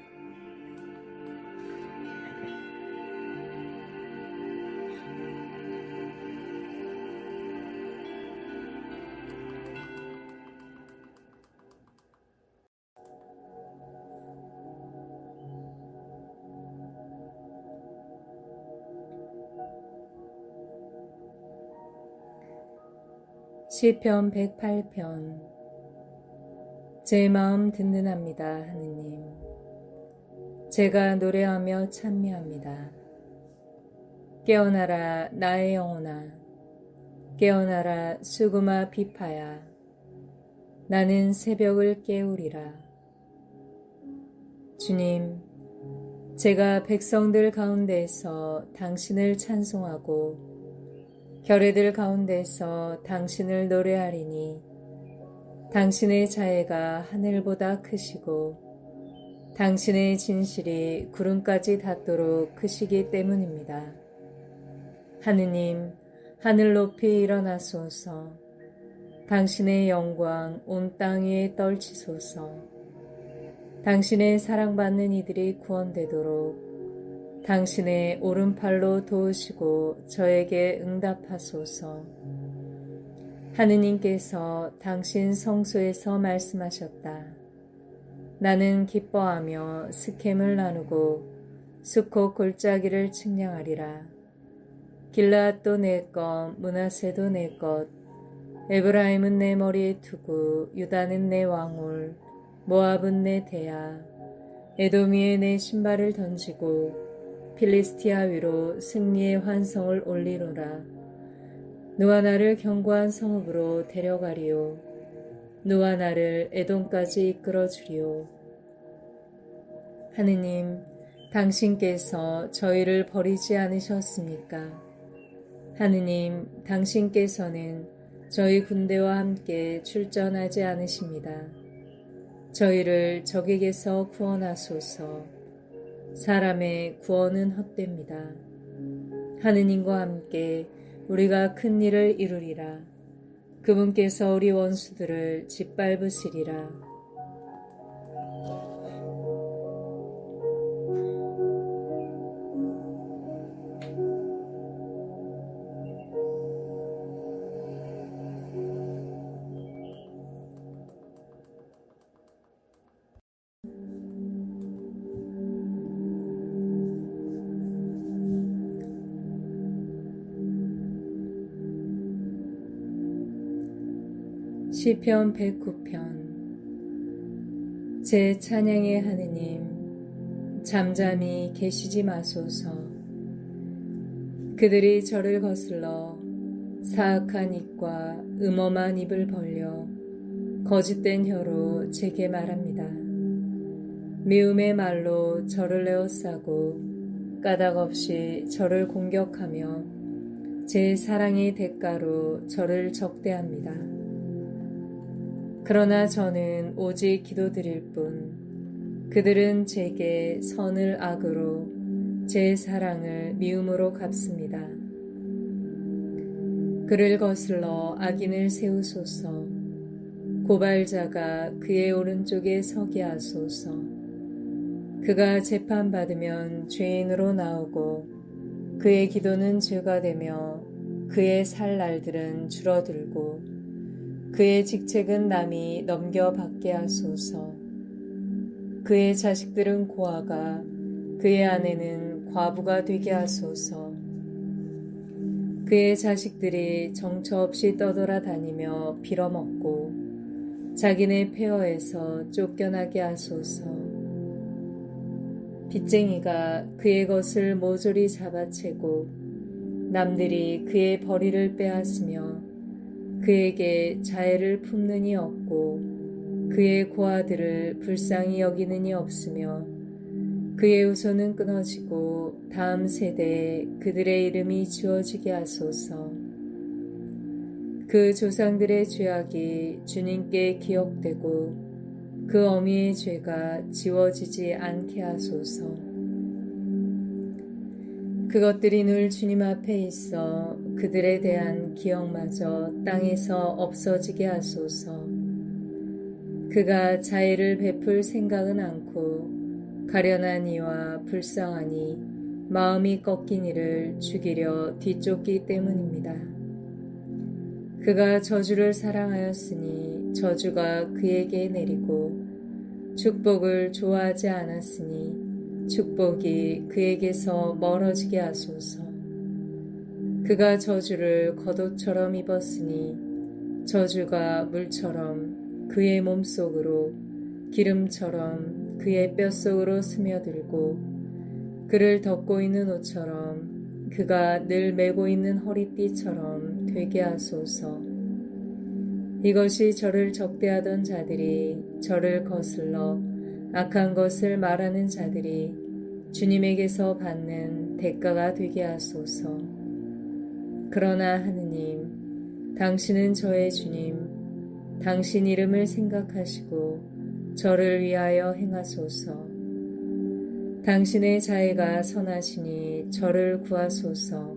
시편 108편. 제 마음 든든합니다, 하느님. 제가 노래하며 찬미합니다. 깨어나라, 나의 영혼아. 깨어나라, 수구마 비파야. 나는 새벽을 깨우리라. 주님, 제가 백성들 가운데에서 당신을 찬송하고 결의들 가운데서 당신을 노래하리니 당신의 자애가 하늘보다 크시고 당신의 진실이 구름까지 닿도록 크시기 때문입니다. 하느님, 하늘 높이 일어나소서. 당신의 영광 온 땅 위에 떨치소서. 당신의 사랑받는 이들이 구원되도록 당신의 오른팔로 도우시고 저에게 응답하소서. 하느님께서 당신 성소에서 말씀하셨다. 나는 기뻐하며 스켐을 나누고 수코 골짜기를 측량하리라. 길라앗도 내 것, 므낫세도 내 것, 에브라임은 내 머리에 두고 유다는 내 왕울, 모압은 내 대야, 에돔 위에 내 신발을 던지고 필리스티아 위로 승리의 환성을 올리노라. 누가 나를 견고한 성읍으로 데려가리요. 누가 나를 에돔까지 이끌어 주리요. 하느님, 당신께서 저희를 버리지 않으셨습니까? 하느님, 당신께서는 저희 군대와 함께 출전하지 않으십니다. 저희를 적에게서 구원하소서. 사람의 구원은 헛됩니다. 하느님과 함께 우리가 큰 일을 이루리라. 그분께서 우리 원수들을 짓밟으시리라. 시편 109편. 제 찬양의 하느님, 잠잠히 계시지 마소서. 그들이 저를 거슬러 사악한 입과 음험한 입을 벌려 거짓된 혀로 제게 말합니다. 미움의 말로 저를 에워싸고 까닭없이 저를 공격하며 제 사랑의 대가로 저를 적대합니다. 그러나 저는 오직 기도드릴 뿐 그들은 제게 선을 악으로 제 사랑을 미움으로 갚습니다. 그를 거슬러 악인을 세우소서. 고발자가 그의 오른쪽에 서게 하소서. 그가 재판받으면 죄인으로 나오고 그의 기도는 죄가 되며 그의 살 날들은 줄어들고 그의 직책은 남이 넘겨받게 하소서. 그의 자식들은 고아가 그의 아내는 과부가 되게 하소서. 그의 자식들이 정처 없이 떠돌아다니며 빌어먹고 자기네 폐허에서 쫓겨나게 하소서. 빚쟁이가 그의 것을 모조리 잡아채고 남들이 그의 벌이를 빼앗으며 그에게 자애를 품느니 없고 그의 고아들을 불쌍히 여기느니 없으며 그의 후손은 끊어지고 다음 세대에 그들의 이름이 지워지게 하소서. 그 조상들의 죄악이 주님께 기억되고 그 어미의 죄가 지워지지 않게 하소서. 그것들이 늘 주님 앞에 있어 그들에 대한 기억마저 땅에서 없어지게 하소서. 그가 자애를 베풀 생각은 않고 가련한 이와 불쌍한 이 마음이 꺾인 이를 죽이려 뒤쫓기 때문입니다. 그가 저주를 사랑하였으니 저주가 그에게 내리고 축복을 좋아하지 않았으니 축복이 그에게서 멀어지게 하소서. 그가 저주를 겉옷처럼 입었으니 저주가 물처럼 그의 몸속으로 기름처럼 그의 뼛속으로 스며들고 그를 덮고 있는 옷처럼 그가 늘 메고 있는 허리띠처럼 되게 하소서. 이것이 저를 적대하던 자들이 저를 거슬러 악한 것을 말하는 자들이 주님에게서 받는 대가가 되게 하소서. 그러나 하느님, 당신은 저의 주님, 당신 이름을 생각하시고 저를 위하여 행하소서. 당신의 자애가 선하시니 저를 구하소서.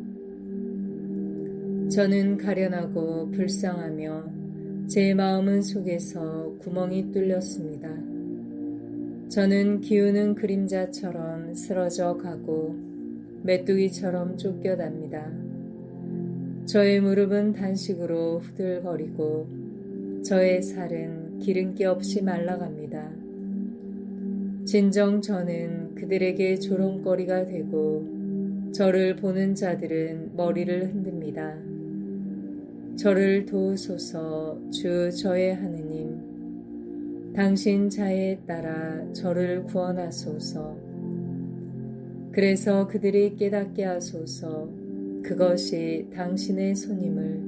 저는 가련하고 불쌍하며 제 마음은 속에서 구멍이 뚫렸습니다. 저는 기우는 그림자처럼 쓰러져 가고 메뚜기처럼 쫓겨납니다. 저의 무릎은 단식으로 후들거리고 저의 살은 기름기 없이 말라갑니다. 진정 저는 그들에게 조롱거리가 되고 저를 보는 자들은 머리를 흔듭니다. 저를 도우소서. 주 저의 하느님, 당신 자애에 따라 저를 구원하소서. 그래서 그들이 깨닫게 하소서. 그것이 당신의 손임을,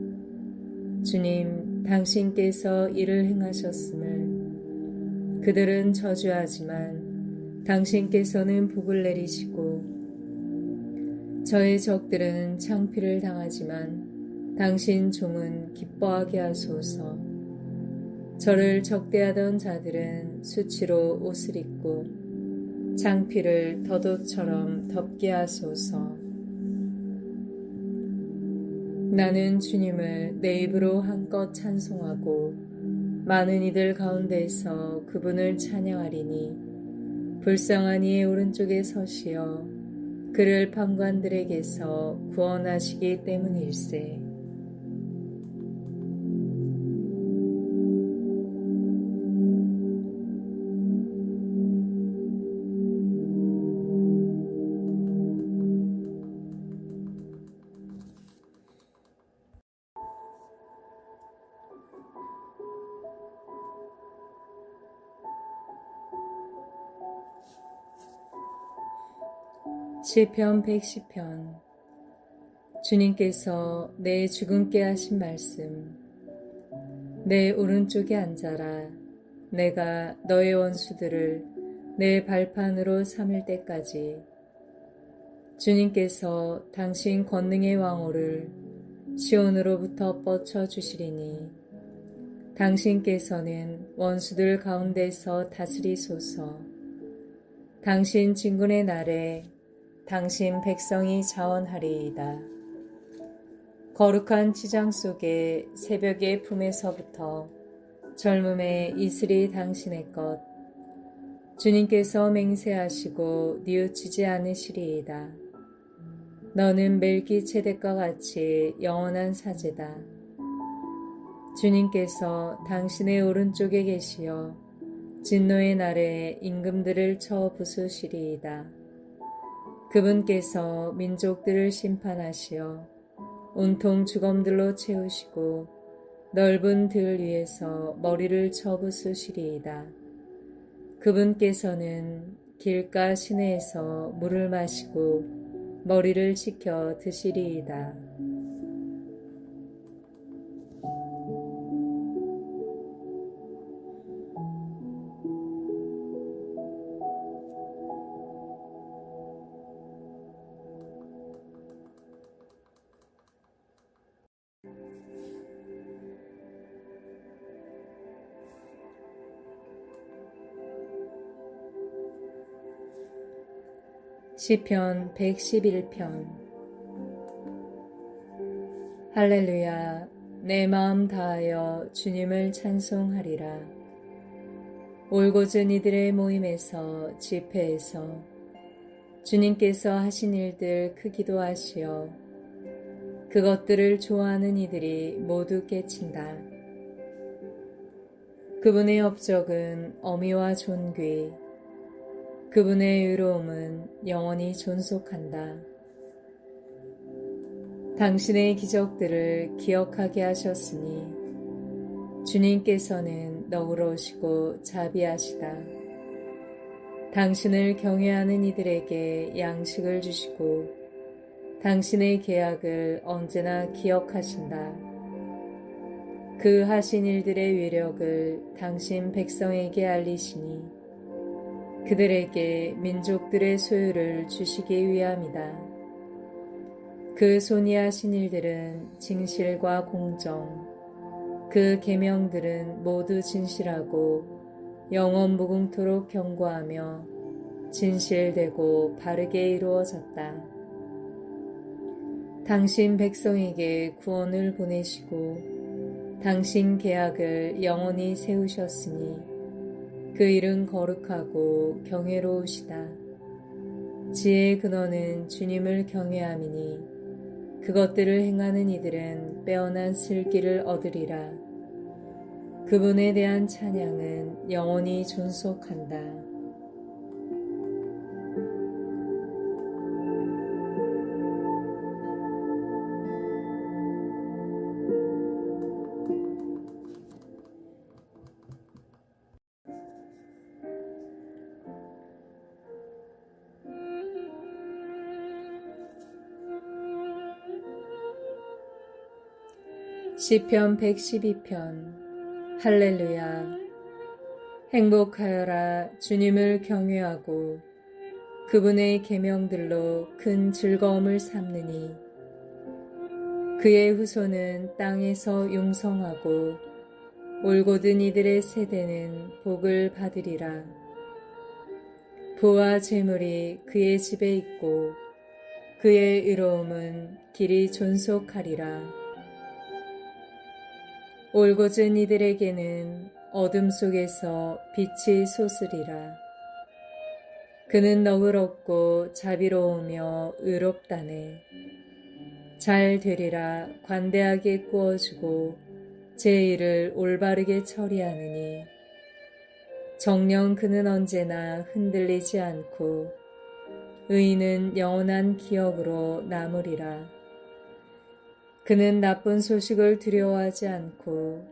주님, 당신께서 이를 행하셨음을 그들은 저주하지만 당신께서는 복을 내리시고 저의 적들은 창피를 당하지만 당신 종은 기뻐하게 하소서. 저를 적대하던 자들은 수치로 옷을 입고 창피를 덧옷처럼 덮게 하소서. 나는 주님을 내 입으로 한껏 찬송하고 많은 이들 가운데에서 그분을 찬양하리니 불쌍한 이의 오른쪽에 서시어 그를 판관들에게서 구원하시기 때문일세. 시편 110편. 주님께서 내 죽음께 하신 말씀. 내 오른쪽에 앉아라. 내가 너의 원수들을 내 발판으로 삼을 때까지. 주님께서 당신 권능의 왕호를 시온으로부터 뻗쳐 주시리니 당신께서는 원수들 가운데서 다스리소서. 당신 진군의 날에 당신 백성이 자원하리이다. 거룩한 지장 속에 새벽의 품에서부터 젊음의 이슬이 당신의 것. 주님께서 맹세하시고 뉘우치지 않으시리이다. 너는 멜기체덱과 같이 영원한 사제다. 주님께서 당신의 오른쪽에 계시어 진노의 날에 임금들을 쳐 부수시리이다. 그분께서 민족들을 심판하시어 온통 주검들로 채우시고 넓은 들 위에서 머리를 접으시리이다. 그분께서는 길가 시내에서 물을 마시고 머리를 식혀 드시리이다. 시편 111편. 할렐루야. 내 마음 다하여 주님을 찬송하리라. 올곧은 이들의 모임에서 집회에서 주님께서 하신 일들 크기도 하시어 그것들을 좋아하는 이들이 모두 깨친다. 그분의 업적은 어미와 존귀, 그분의 의로움은 영원히 존속한다. 당신의 기적들을 기억하게 하셨으니 주님께서는 너그러우시고 자비하시다. 당신을 경외하는 이들에게 양식을 주시고 당신의 계약을 언제나 기억하신다. 그 하신 일들의 위력을 당신 백성에게 알리시니 그들에게 민족들의 소유를 주시기 위함이다. 그 손이 하신 일들은 진실과 공정, 그 계명들은 모두 진실하고 영원 무궁토록 견고하며 진실되고 바르게 이루어졌다. 당신 백성에게 구원을 보내시고 당신 계약을 영원히 세우셨으니 그 일은 거룩하고 경외로우시다. 지혜의 근원은 주님을 경외함이니 그것들을 행하는 이들은 빼어난 슬기를 얻으리라. 그분에 대한 찬양은 영원히 존속한다. 시편 112편. 할렐루야. 행복하여라. 주님을 경외하고 그분의 계명들로 큰 즐거움을 삼느니 그의 후손은 땅에서 용성하고 올곧은 이들의 세대는 복을 받으리라. 부와 재물이 그의 집에 있고 그의 의로움은 길이 존속하리라. 올곧은 이들에게는 어둠 속에서 빛이 솟으리라. 그는 너그럽고 자비로우며 의롭다네. 잘 되리라. 관대하게 꾸어주고 제 일을 올바르게 처리하느니 정녕 그는 언제나 흔들리지 않고 의인은 영원한 기억으로 남으리라. 그는 나쁜 소식을 두려워하지 않고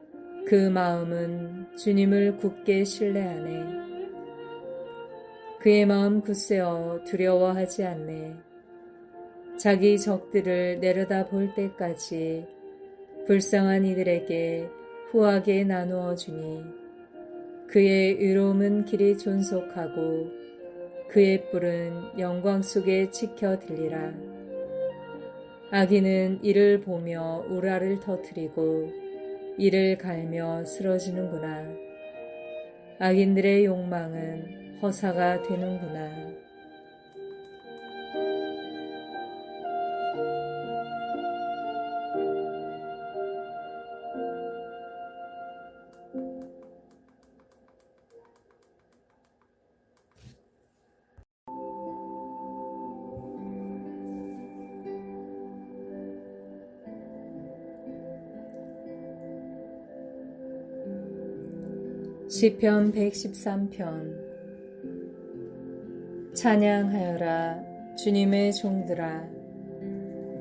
그 마음은 주님을 굳게 신뢰하네. 그의 마음 굳세어 두려워하지 않네. 자기 적들을 내려다 볼 때까지 불쌍한 이들에게 후하게 나누어 주니 그의 의로움은 길이 존속하고 그의 뿔은 영광 속에 지켜들리라. 악인은 이를 보며 우라를 터뜨리고 이를 갈며 쓰러지는구나. 악인들의 욕망은 허사가 되는구나. 시편 113편. 찬양하여라 주님의 종들아.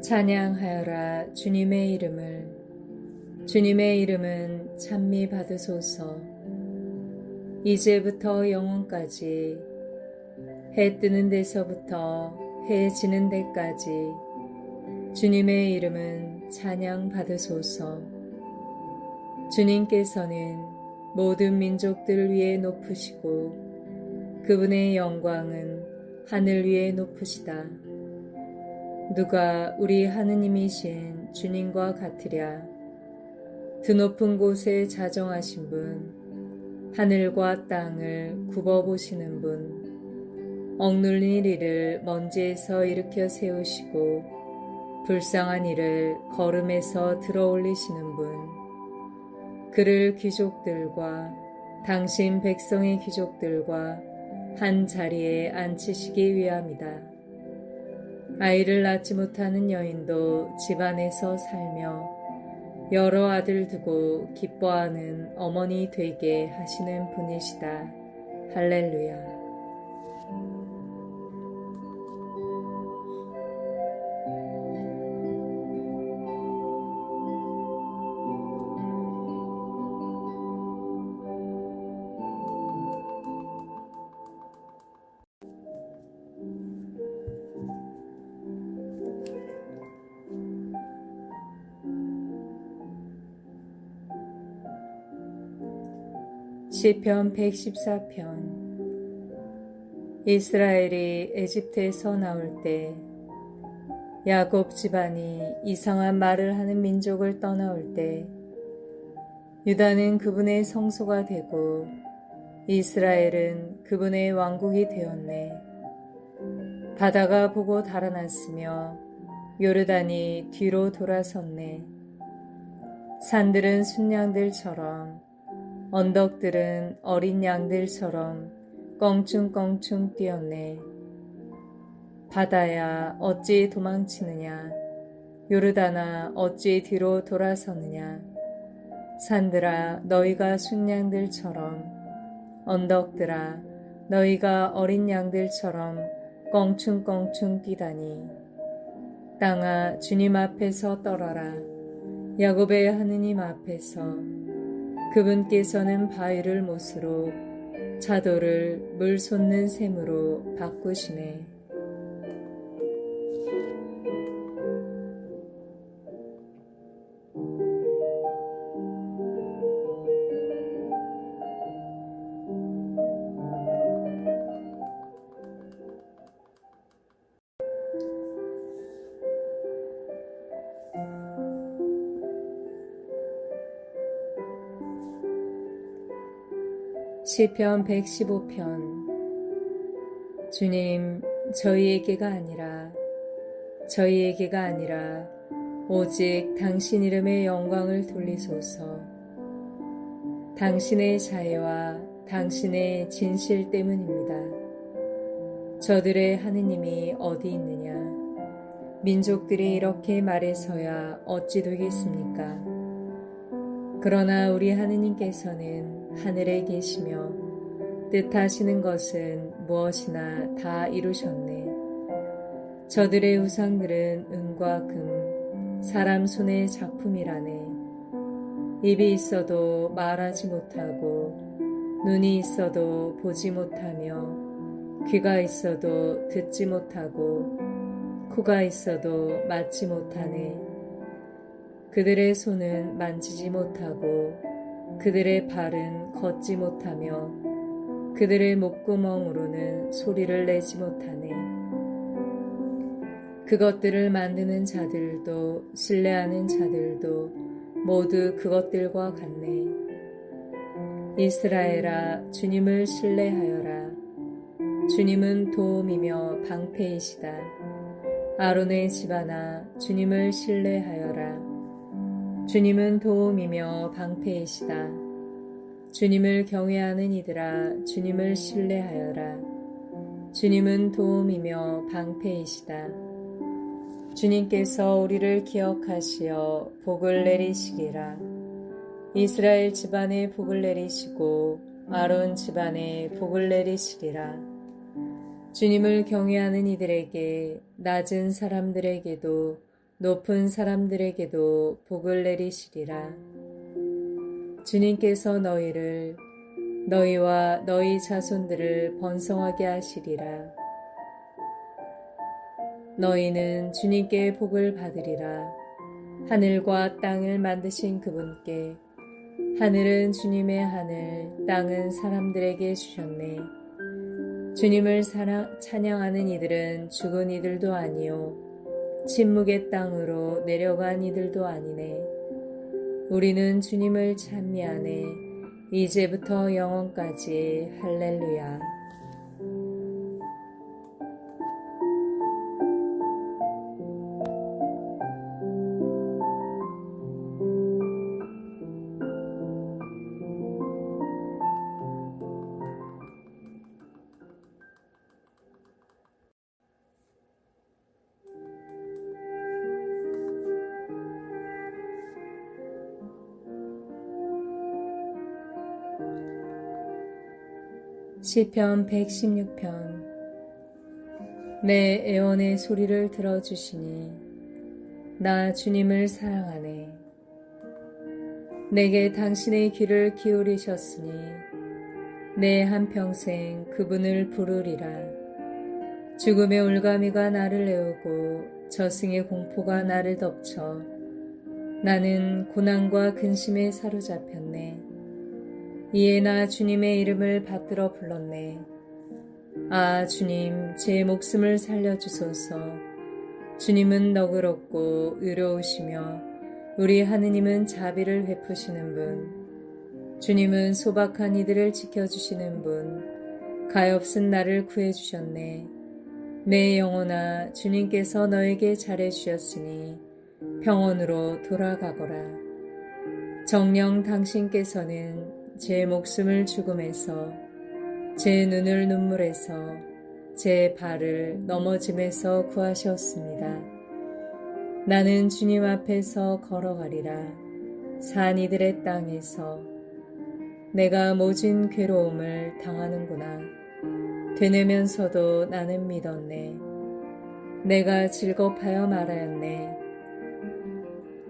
찬양하여라 주님의 이름을. 주님의 이름은 찬미 받으소서. 이제부터 영원까지 해 뜨는 데서부터 해 지는 데까지 주님의 이름은 찬양 받으소서. 주님께서는 모든 민족들 위에 높으시고 그분의 영광은 하늘 위에 높으시다. 누가 우리 하느님이신 주님과 같으랴. 드높은 곳에 자정하신 분, 하늘과 땅을 굽어보시는 분, 억눌린 이를 먼지에서 일으켜 세우시고 불쌍한 이를 거름에서 들어올리시는 분, 그를 귀족들과 당신 백성의 귀족들과 한 자리에 앉히시기 위함이다. 아이를 낳지 못하는 여인도 집안에서 살며 여러 아들 두고 기뻐하는 어머니 되게 하시는 분이시다. 할렐루야. 시편 114편. 이스라엘이 에집트에서 나올 때 야곱 집안이 이상한 말을 하는 민족을 떠나올 때 유다는 그분의 성소가 되고 이스라엘은 그분의 왕국이 되었네. 바다가 보고 달아났으며 요르단이 뒤로 돌아섰네. 산들은 순양들처럼 언덕들은 어린 양들처럼 껑충껑충 뛰었네. 바다야 어찌 도망치느냐. 요르단아 어찌 뒤로 돌아서느냐. 산들아 너희가 순양들처럼, 언덕들아 너희가 어린 양들처럼 껑충껑충 뛰다니. 땅아 주님 앞에서 떨어라. 야곱의 하느님 앞에서. 그분께서는 바위를 못으로 자도를 물 솟는 샘으로 바꾸시네. 시편 115편. 주님, 저희에게가 아니라 오직 당신 이름의 영광을 돌리소서. 당신의 자애와 당신의 진실 때문입니다. 저들의 하느님이 어디 있느냐. 민족들이 이렇게 말해서야 어찌 되겠습니까? 그러나 우리 하느님께서는 하늘에 계시며 뜻하시는 것은 무엇이나 다 이루셨네. 저들의 우상들은 은과 금, 사람 손의 작품이라네. 입이 있어도 말하지 못하고, 눈이 있어도 보지 못하며, 귀가 있어도 듣지 못하고, 코가 있어도 맡지 못하네. 그들의 손은 만지지 못하고 그들의 발은 걷지 못하며 그들의 목구멍으로는 소리를 내지 못하네. 그것들을 만드는 자들도 신뢰하는 자들도 모두 그것들과 같네. 이스라엘아 주님을 신뢰하여라. 주님은 도움이며 방패이시다. 아론의 집안아 주님을 신뢰하여라. 주님은 도움이며 방패이시다. 주님을 경외하는 이들아 주님을 신뢰하여라. 주님은 도움이며 방패이시다. 주님께서 우리를 기억하시어 복을 내리시리라. 이스라엘 집안에 복을 내리시고 아론 집안에 복을 내리시리라. 주님을 경외하는 이들에게, 낮은 사람들에게도 높은 사람들에게도 복을 내리시리라. 주님께서 너희와 너희 자손들을 번성하게 하시리라. 너희는 주님께 복을 받으리라. 하늘과 땅을 만드신 그분께 하늘은 주님의 하늘, 땅은 사람들에게 주셨네. 주님을 찬양하는 이들은 죽은 이들도 아니요 침묵의 땅으로 내려간 이들도 아니네. 우리는 주님을 찬미하네. 이제부터 영원까지 할렐루야. 시편 116편. 내 애원의 소리를 들어주시니 나 주님을 사랑하네. 내게 당신의 귀를 기울이셨으니 내 한평생 그분을 부르리라. 죽음의 올가미가 나를 애우고 저승의 공포가 나를 덮쳐 나는 고난과 근심에 사로잡혔네. 이에 나 주님의 이름을 받들어 불렀네. 아, 주님, 제 목숨을 살려주소서. 주님은 너그럽고 의로우시며 우리 하느님은 자비를 베푸시는 분. 주님은 소박한 이들을 지켜주시는 분. 가엾은 나를 구해주셨네. 내 영혼아, 주님께서 너에게 잘해주셨으니 평온으로 돌아가거라. 정녕 당신께서는 제 목숨을 죽음에서, 제 눈을 눈물에서, 제 발을 넘어짐에서 구하셨습니다. 나는 주님 앞에서 걸어가리라. 산 이들의 땅에서 내가 모진 괴로움을 당하는구나. 되뇌면서도 나는 믿었네. 내가 즐겁하여 말하였네.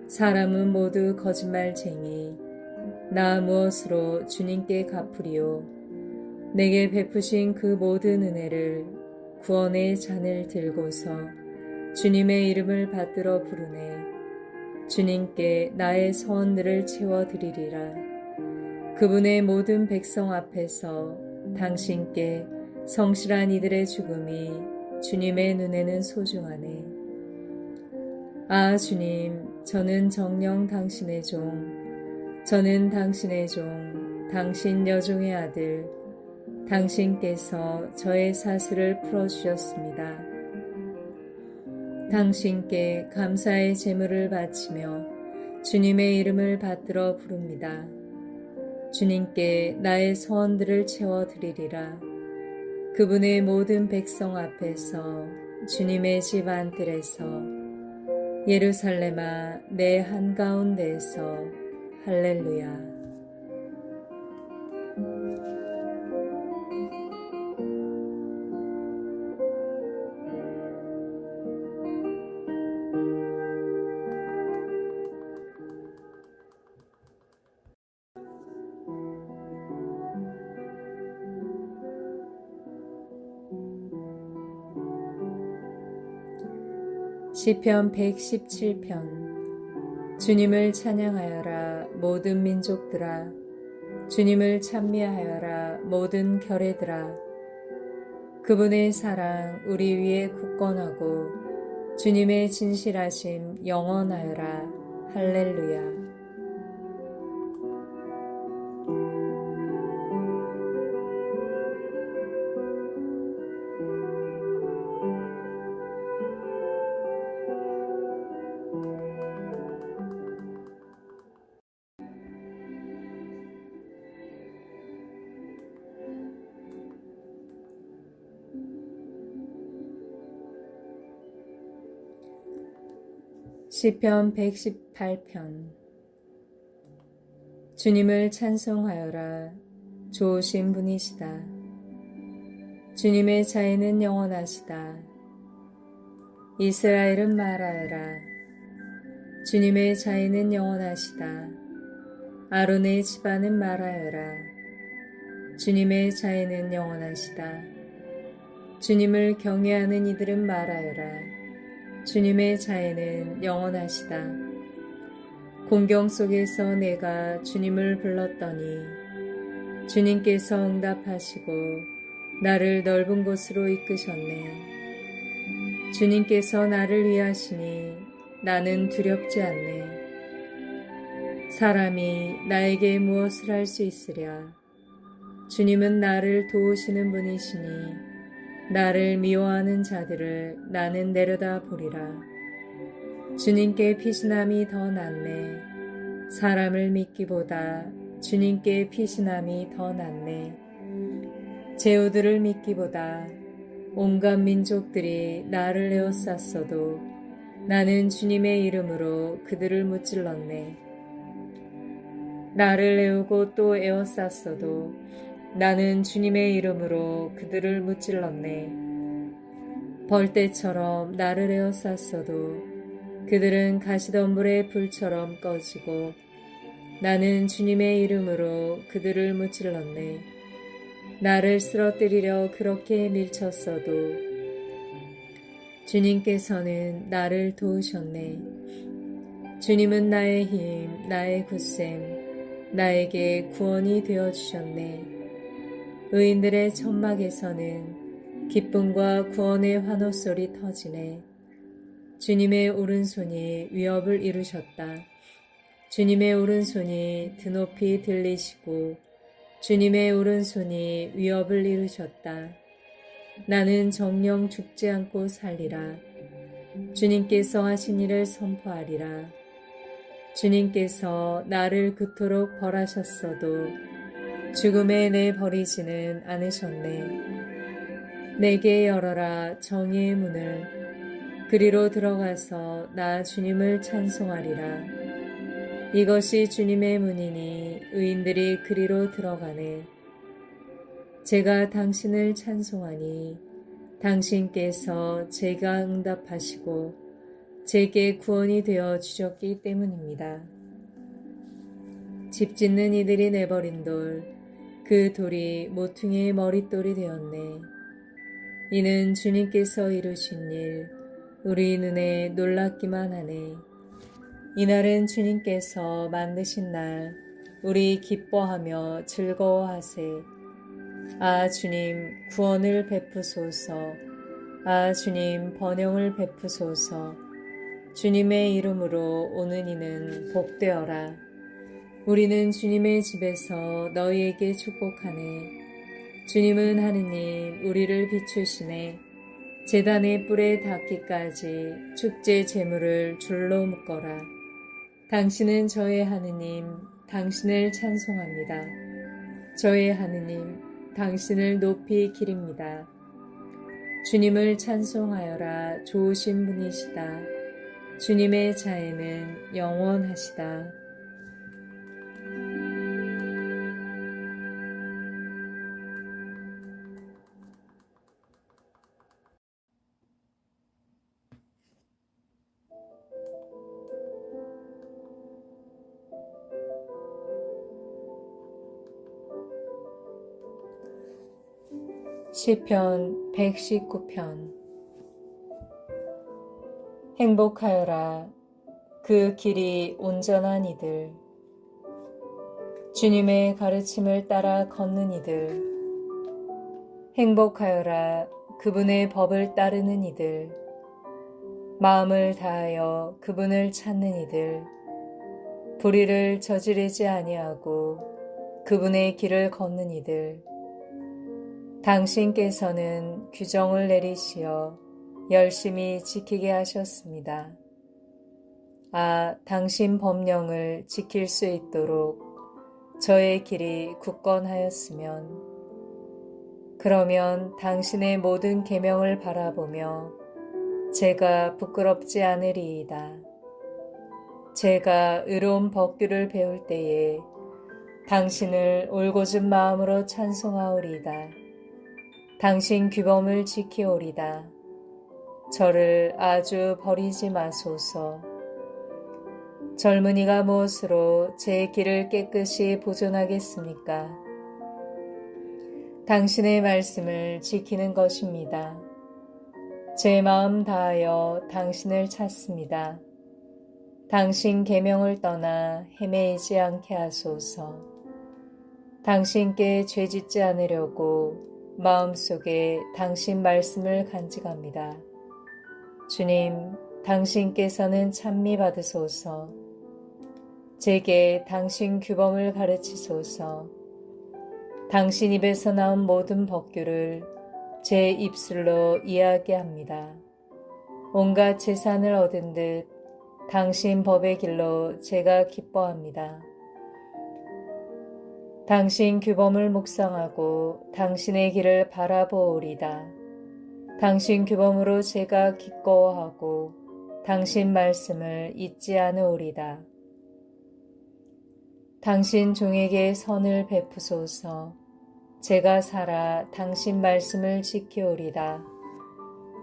사람은 모두 거짓말쟁이. 나 무엇으로 주님께 갚으리요. 내게 베푸신 그 모든 은혜를 구원의 잔을 들고서 주님의 이름을 받들어 부르네. 주님께 나의 서원들을 채워드리리라. 그분의 모든 백성 앞에서 당신께 성실한 이들의 죽음이 주님의 눈에는 소중하네. 아, 주님, 저는 정녕 당신의 종, 저는 당신의 종, 당신 여종의 아들, 당신께서 저의 사슬을 풀어주셨습니다. 당신께 감사의 제물을 바치며 주님의 이름을 받들어 부릅니다. 주님께 나의 소원들을 채워드리리라. 그분의 모든 백성 앞에서 주님의 집 안뜰에서 예루살렘아 내 한가운데에서 할렐루야. 시편 117편. 주님을 찬양하여라 모든 민족들아. 주님을 찬미하여라 모든 결애들아. 그분의 사랑 우리 위에 굳건하고 주님의 진실하심 영원하여라. 할렐루야. 시편 118편. 주님을 찬송하여라. 좋으신 분이시다. 주님의 자애는 영원하시다. 이스라엘은 말하여라. 주님의 자애는 영원하시다. 아론의 집안은 말하여라. 주님의 자애는 영원하시다. 주님을 경외하는 이들은 말하여라. 주님의 자애는 영원하시다. 공경 속에서 내가 주님을 불렀더니 주님께서 응답하시고 나를 넓은 곳으로 이끄셨네. 주님께서 나를 위하시니 나는 두렵지 않네. 사람이 나에게 무엇을 할 수 있으랴. 주님은 나를 도우시는 분이시니 나를 미워하는 자들을 나는 내려다 보리라. 주님께 피신함이 더 낫네. 사람을 믿기보다 주님께 피신함이 더 낫네. 제후들을 믿기보다 온갖 민족들이 나를 에워쌌어도 나는 주님의 이름으로 그들을 무찔렀네. 나를 에우고 또 에워쌌어도 나는 주님의 이름으로 그들을 무찔렀네. 벌떼처럼 나를 에워쌌어도 그들은 가시덤불의 불처럼 꺼지고 나는 주님의 이름으로 그들을 무찔렀네. 나를 쓰러뜨리려 그렇게 밀쳤어도 주님께서는 나를 도우셨네. 주님은 나의 힘, 나의 굳셈, 나에게 구원이 되어주셨네. 의인들의 천막에서는 기쁨과 구원의 환호소리 터지네. 주님의 오른손이 위협을 이루셨다. 주님의 오른손이 드높이 들리시고 주님의 오른손이 위협을 이루셨다. 나는 정녕 죽지 않고 살리라. 주님께서 하신 일을 선포하리라. 주님께서 나를 그토록 벌하셨어도 죽음에 내버리지는 않으셨네. 내게 열어라 정의의 문을. 그리로 들어가서 나 주님을 찬송하리라. 이것이 주님의 문이니 의인들이 그리로 들어가네. 제가 당신을 찬송하니 당신께서 제가 응답하시고 제게 구원이 되어 주셨기 때문입니다. 집 짓는 이들이 내버린 돌, 그 돌이 모퉁이의 머릿돌이 되었네. 이는 주님께서 이루신 일, 우리 눈에 놀랍기만 하네. 이날은 주님께서 만드신 날, 우리 기뻐하며 즐거워하세. 아 주님 구원을 베푸소서. 아 주님 번영을 베푸소서. 주님의 이름으로 오는 이는 복되어라. 우리는 주님의 집에서 너희에게 축복하네. 주님은 하느님 우리를 비추시네. 제단의 뿔에 닿기까지 축제 제물을 줄로 묶어라. 당신은 저의 하느님, 당신을 찬송합니다. 저의 하느님, 당신을 높이 기립니다. 주님을 찬송하여라. 좋으신 분이시다. 주님의 자애는 영원하시다. 시편 119편. 행복하여라 그 길이 온전한 이들, 주님의 가르침을 따라 걷는 이들. 행복하여라 그분의 법을 따르는 이들, 마음을 다하여 그분을 찾는 이들. 불의를 저지르지 아니하고 그분의 길을 걷는 이들. 당신께서는 규정을 내리시어 열심히 지키게 하셨습니다. 아, 당신 법령을 지킬 수 있도록 저의 길이 굳건하였으면, 그러면 당신의 모든 계명을 바라보며 제가 부끄럽지 않으리이다. 제가 의로운 법규를 배울 때에 당신을 올곧은 마음으로 찬송하오리이다. 당신 규범을 지키오리다. 저를 아주 버리지 마소서. 젊은이가 무엇으로 제 길을 깨끗이 보존하겠습니까? 당신의 말씀을 지키는 것입니다. 제 마음 다하여 당신을 찾습니다. 당신 계명을 떠나 헤매이지 않게 하소서. 당신께 죄짓지 않으려고 마음속에 당신 말씀을 간직합니다. 주님, 당신께서는 찬미 받으소서. 제게 당신 규범을 가르치소서. 당신 입에서 나온 모든 법규를 제 입술로 이야기합니다. 온갖 재산을 얻은 듯 당신 법의 길로 제가 기뻐합니다. 당신 규범을 묵상하고 당신의 길을 바라보오리다. 당신 규범으로 제가 기꺼워하고 당신 말씀을 잊지 않으오리다. 당신 종에게 선을 베푸소서. 제가 살아 당신 말씀을 지키오리다.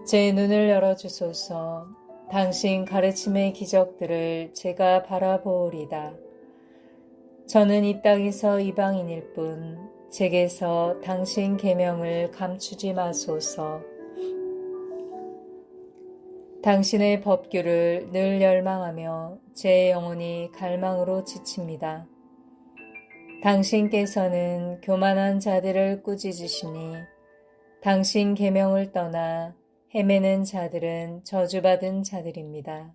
제 눈을 열어주소서. 당신 가르침의 기적들을 제가 바라보오리다. 저는 이 땅에서 이방인일 뿐 제게서 당신 계명을 감추지 마소서. 당신의 법규를 늘 열망하며 제 영혼이 갈망으로 지칩니다. 당신께서는 교만한 자들을 꾸짖으시니 당신 계명을 떠나 헤매는 자들은 저주받은 자들입니다.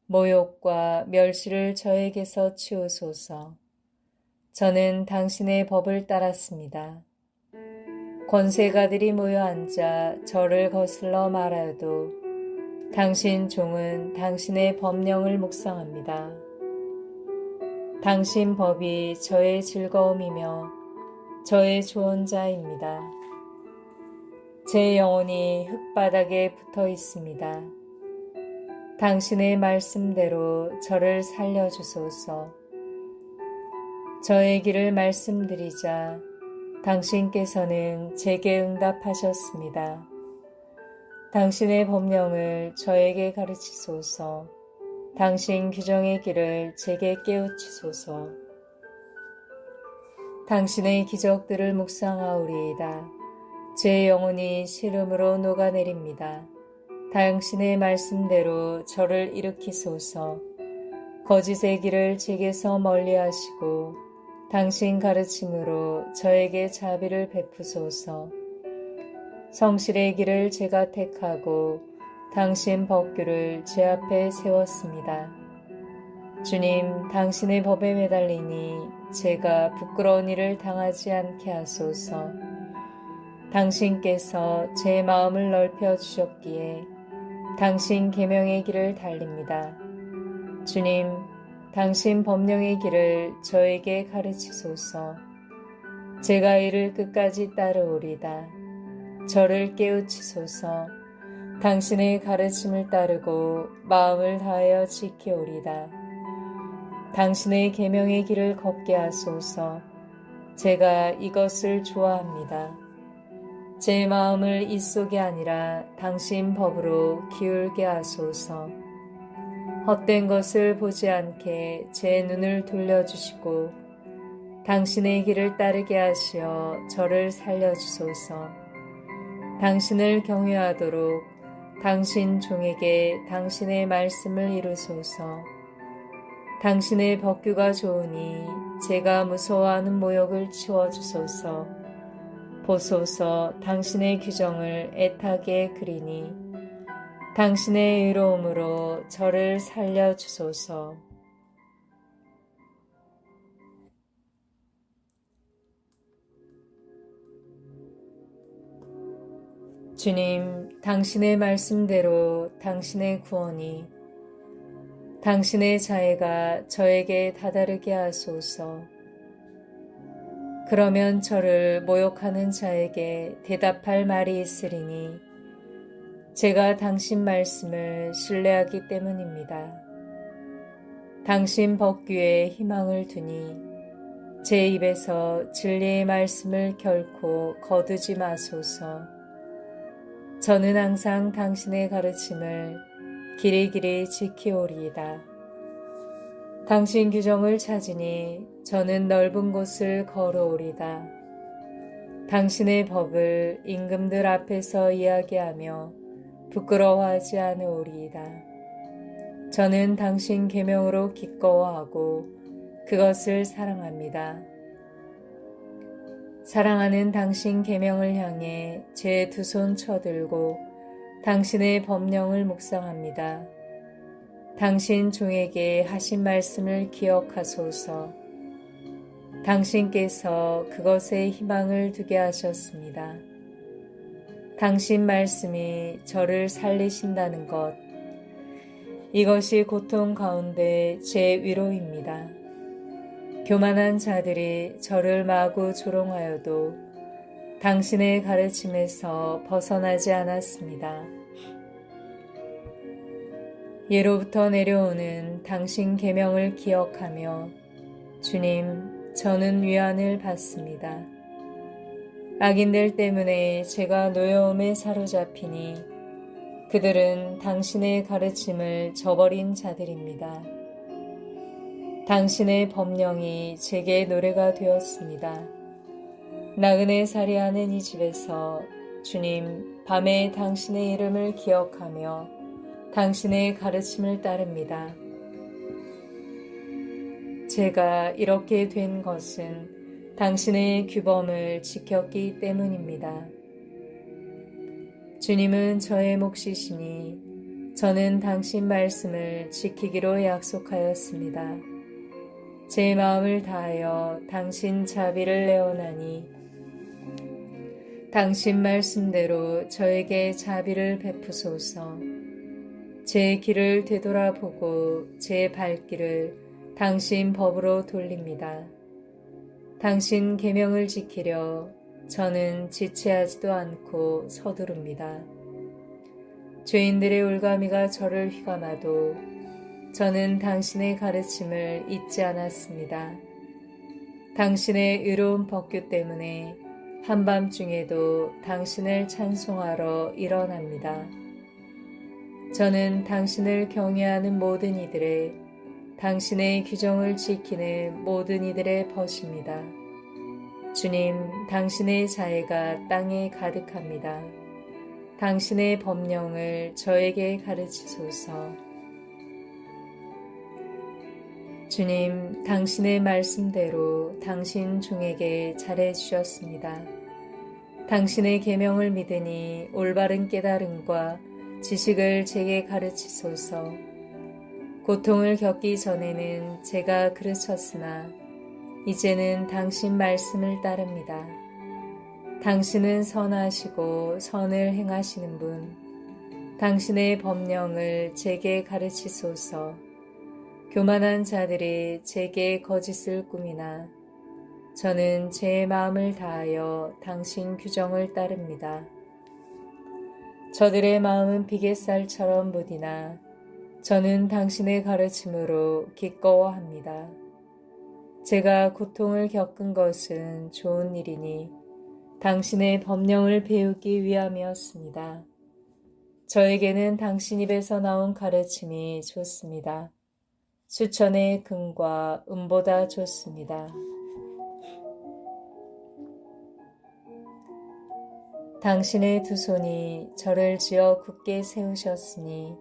모욕과 멸시를 저에게서 치우소서. 저는 당신의 법을 따랐습니다. 권세가들이 모여 앉아 저를 거슬러 말하여도 당신 종은 당신의 법령을 묵상합니다. 당신 법이 저의 즐거움이며 저의 조언자입니다. 제 영혼이 흙바닥에 붙어 있습니다. 당신의 말씀대로 저를 살려주소서. 저의 길을 말씀드리자 당신께서는 제게 응답하셨습니다. 당신의 법령을 저에게 가르치소서. 당신 규정의 길을 제게 깨우치소서. 당신의 기적들을 묵상하오리이다. 제 영혼이 시름으로 녹아내립니다. 당신의 말씀대로 저를 일으키소서. 거짓의 길을 제게서 멀리하시고 당신 가르침으로 저에게 자비를 베푸소서. 성실의 길을 제가 택하고 당신 법규를 제 앞에 세웠습니다. 주님, 당신의 법에 매달리니 제가 부끄러운 일을 당하지 않게 하소서. 당신께서 제 마음을 넓혀 주셨기에 당신 계명의 길을 달립니다. 주님, 당신 법령의 길을 저에게 가르치소서. 제가 이를 끝까지 따르오리다. 저를 깨우치소서. 당신의 가르침을 따르고 마음을 다하여 지키오리다. 당신의 계명의 길을 걷게 하소서. 제가 이것을 좋아합니다. 제 마음을 이 속이 아니라 당신 법으로 기울게 하소서. 헛된 것을 보지 않게 제 눈을 돌려주시고 당신의 길을 따르게 하시어 저를 살려주소서. 당신을 경외하도록 당신 종에게 당신의 말씀을 이루소서. 당신의 법규가 좋으니 제가 무서워하는 모욕을 치워주소서. 보소서, 당신의 규정을 애타게 그리니 당신의 의로움으로 저를 살려주소서. 주님, 당신의 말씀대로 당신의 구원이 당신의 자애가 저에게 다다르게 하소서. 그러면 저를 모욕하는 자에게 대답할 말이 있으리니 제가 당신 말씀을 신뢰하기 때문입니다. 당신 법규에 희망을 두니 제 입에서 진리의 말씀을 결코 거두지 마소서. 저는 항상 당신의 가르침을 길이길이 지키오리이다. 당신 규정을 찾으니 저는 넓은 곳을 걸어오리다. 당신의 법을 임금들 앞에서 이야기하며 부끄러워하지 않으오리이다. 저는 당신 계명으로 기꺼워하고 그것을 사랑합니다. 사랑하는 당신 계명을 향해 제 두 손 쳐들고 당신의 법령을 묵상합니다. 당신 종에게 하신 말씀을 기억하소서. 당신께서 그것에 희망을 두게 하셨습니다. 당신 말씀이 저를 살리신다는 것, 이것이 고통 가운데 제 위로입니다. 교만한 자들이 저를 마구 조롱하여도 당신의 가르침에서 벗어나지 않았습니다. 예로부터 내려오는 당신 계명을 기억하며 주님, 저는 위안을 받습니다. 악인들 때문에 제가 노여움에 사로잡히니 그들은 당신의 가르침을 저버린 자들입니다. 당신의 법령이 제게 노래가 되었습니다. 나그네 살이하는 이 집에서 주님, 밤에 당신의 이름을 기억하며 당신의 가르침을 따릅니다. 제가 이렇게 된 것은 당신의 규범을 지켰기 때문입니다. 주님은 저의 몫이시니 저는 당신 말씀을 지키기로 약속하였습니다. 제 마음을 다하여 당신 자비를 내어나니 당신 말씀대로 저에게 자비를 베푸소서. 제 길을 되돌아보고 제 발길을 당신 법으로 돌립니다. 당신 계명을 지키려 저는 지체하지도 않고 서두릅니다. 죄인들의 올가미가 저를 휘감아도 저는 당신의 가르침을 잊지 않았습니다. 당신의 의로운 법규 때문에 한밤중에도 당신을 찬송하러 일어납니다. 저는 당신을 경외하는 모든 이들의 당신의 규정을 지키는 모든 이들의 벗입니다. 주님, 당신의 자애가 땅에 가득합니다. 당신의 법령을 저에게 가르치소서. 주님, 당신의 말씀대로 당신 종에게 잘해 주셨습니다. 당신의 계명을 믿으니 올바른 깨달음과 지식을 제게 가르치소서. 고통을 겪기 전에는 제가 그르쳤으나 이제는 당신 말씀을 따릅니다. 당신은 선하시고 선을 행하시는 분, 당신의 법령을 제게 가르치소서. 교만한 자들이 제게 거짓을 꾸미나 저는 제 마음을 다하여 당신 규정을 따릅니다. 저들의 마음은 비갯살처럼 무디나 저는 당신의 가르침으로 기꺼워합니다. 제가 고통을 겪은 것은 좋은 일이니 당신의 법령을 배우기 위함이었습니다. 저에게는 당신 입에서 나온 가르침이 좋습니다. 수천의 금과 은보다 좋습니다. 당신의 두 손이 저를 쥐어 굳게 세우셨으니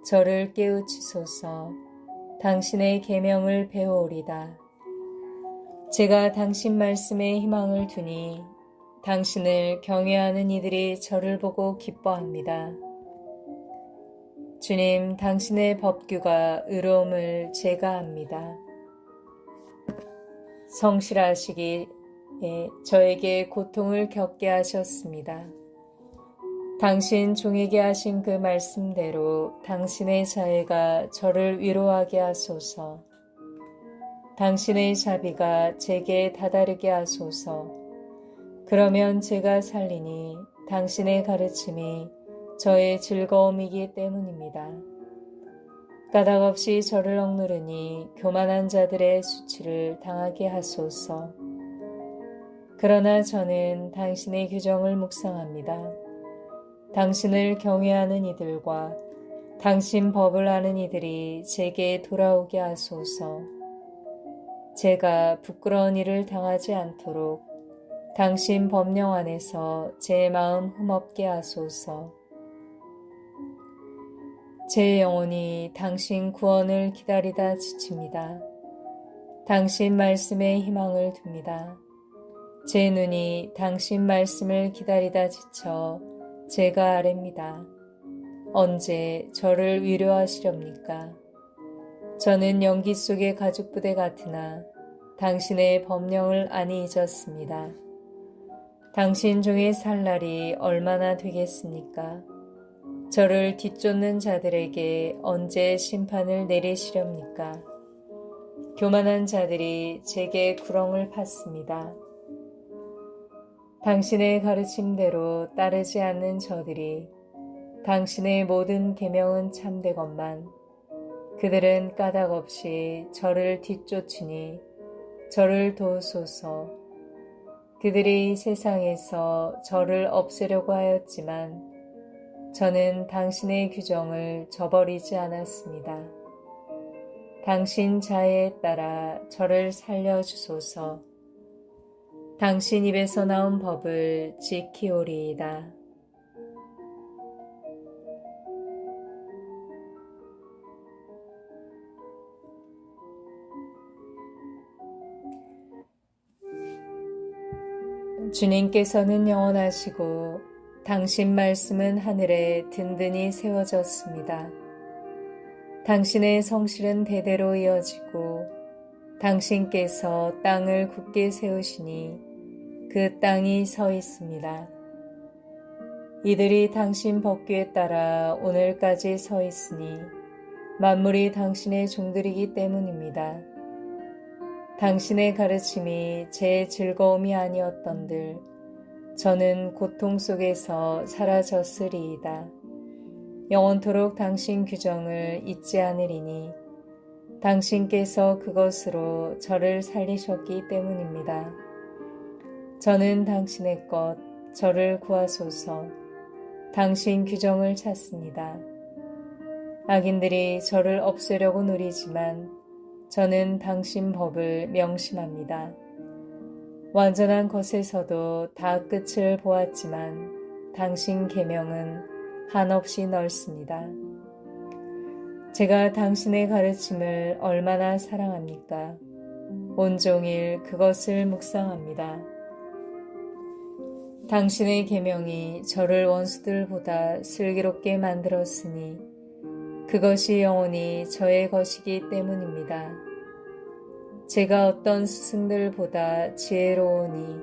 저를 깨우치소서. 당신의 계명을 배워오리다. 제가 당신 말씀에 희망을 두니 당신을 경외하는 이들이 저를 보고 기뻐합니다. 주님, 당신의 법규가 의로움을 제가 압니다. 성실하시기에 저에게 고통을 겪게 하셨습니다. 당신 종에게 하신 그 말씀대로 당신의 자애가 저를 위로하게 하소서. 당신의 자비가 제게 다다르게 하소서. 그러면 제가 살리니 당신의 가르침이 저의 즐거움이기 때문입니다. 까닭없이 저를 억누르니 교만한 자들의 수치를 당하게 하소서. 그러나 저는 당신의 규정을 묵상합니다. 당신을 경외하는 이들과 당신 법을 아는 이들이 제게 돌아오게 하소서. 제가 부끄러운 일을 당하지 않도록 당신 법령 안에서 제 마음 흠없게 하소서. 제 영혼이 당신 구원을 기다리다 지칩니다. 당신 말씀에 희망을 둡니다. 제 눈이 당신 말씀을 기다리다 지쳐 제가 아뢰입니다. 언제 저를 위로하시렵니까? 저는 연기 속의 가죽부대 같으나 당신의 법령을 안이 잊었습니다. 당신 종의 살 날이 얼마나 되겠습니까? 저를 뒤쫓는 자들에게 언제 심판을 내리시렵니까? 교만한 자들이 제게 구렁을 팠습니다. 당신의 가르침대로 따르지 않는 저들이 당신의 모든 계명은 참되건만 그들은 까닭없이 저를 뒤쫓으니 저를 도우소서. 그들이 세상에서 저를 없애려고 하였지만 저는 당신의 규정을 저버리지 않았습니다. 당신 자애에 따라 저를 살려주소서. 당신 입에서 나온 법을 지키오리이다. 주님께서는 영원하시고 당신 말씀은 하늘에 든든히 세워졌습니다. 당신의 성실은 대대로 이어지고 당신께서 땅을 굳게 세우시니 그 땅이 서 있습니다. 이들이 당신 법규에 따라 오늘까지 서 있으니 만물이 당신의 종들이기 때문입니다. 당신의 가르침이 제 즐거움이 아니었던들 저는 고통 속에서 사라졌으리이다. 영원토록 당신 규정을 잊지 않으리니 당신께서 그것으로 저를 살리셨기 때문입니다. 저는 당신의 것, 저를 구하소서. 당신 규정을 찾습니다. 악인들이 저를 없애려고 노리지만 저는 당신 법을 명심합니다. 완전한 것에서도 다 끝을 보았지만 당신 계명은 한없이 넓습니다. 제가 당신의 가르침을 얼마나 사랑합니까? 온종일 그것을 묵상합니다. 당신의 계명이 저를 원수들보다 슬기롭게 만들었으니 그것이 영원히 저의 것이기 때문입니다. 제가 어떤 스승들보다 지혜로우니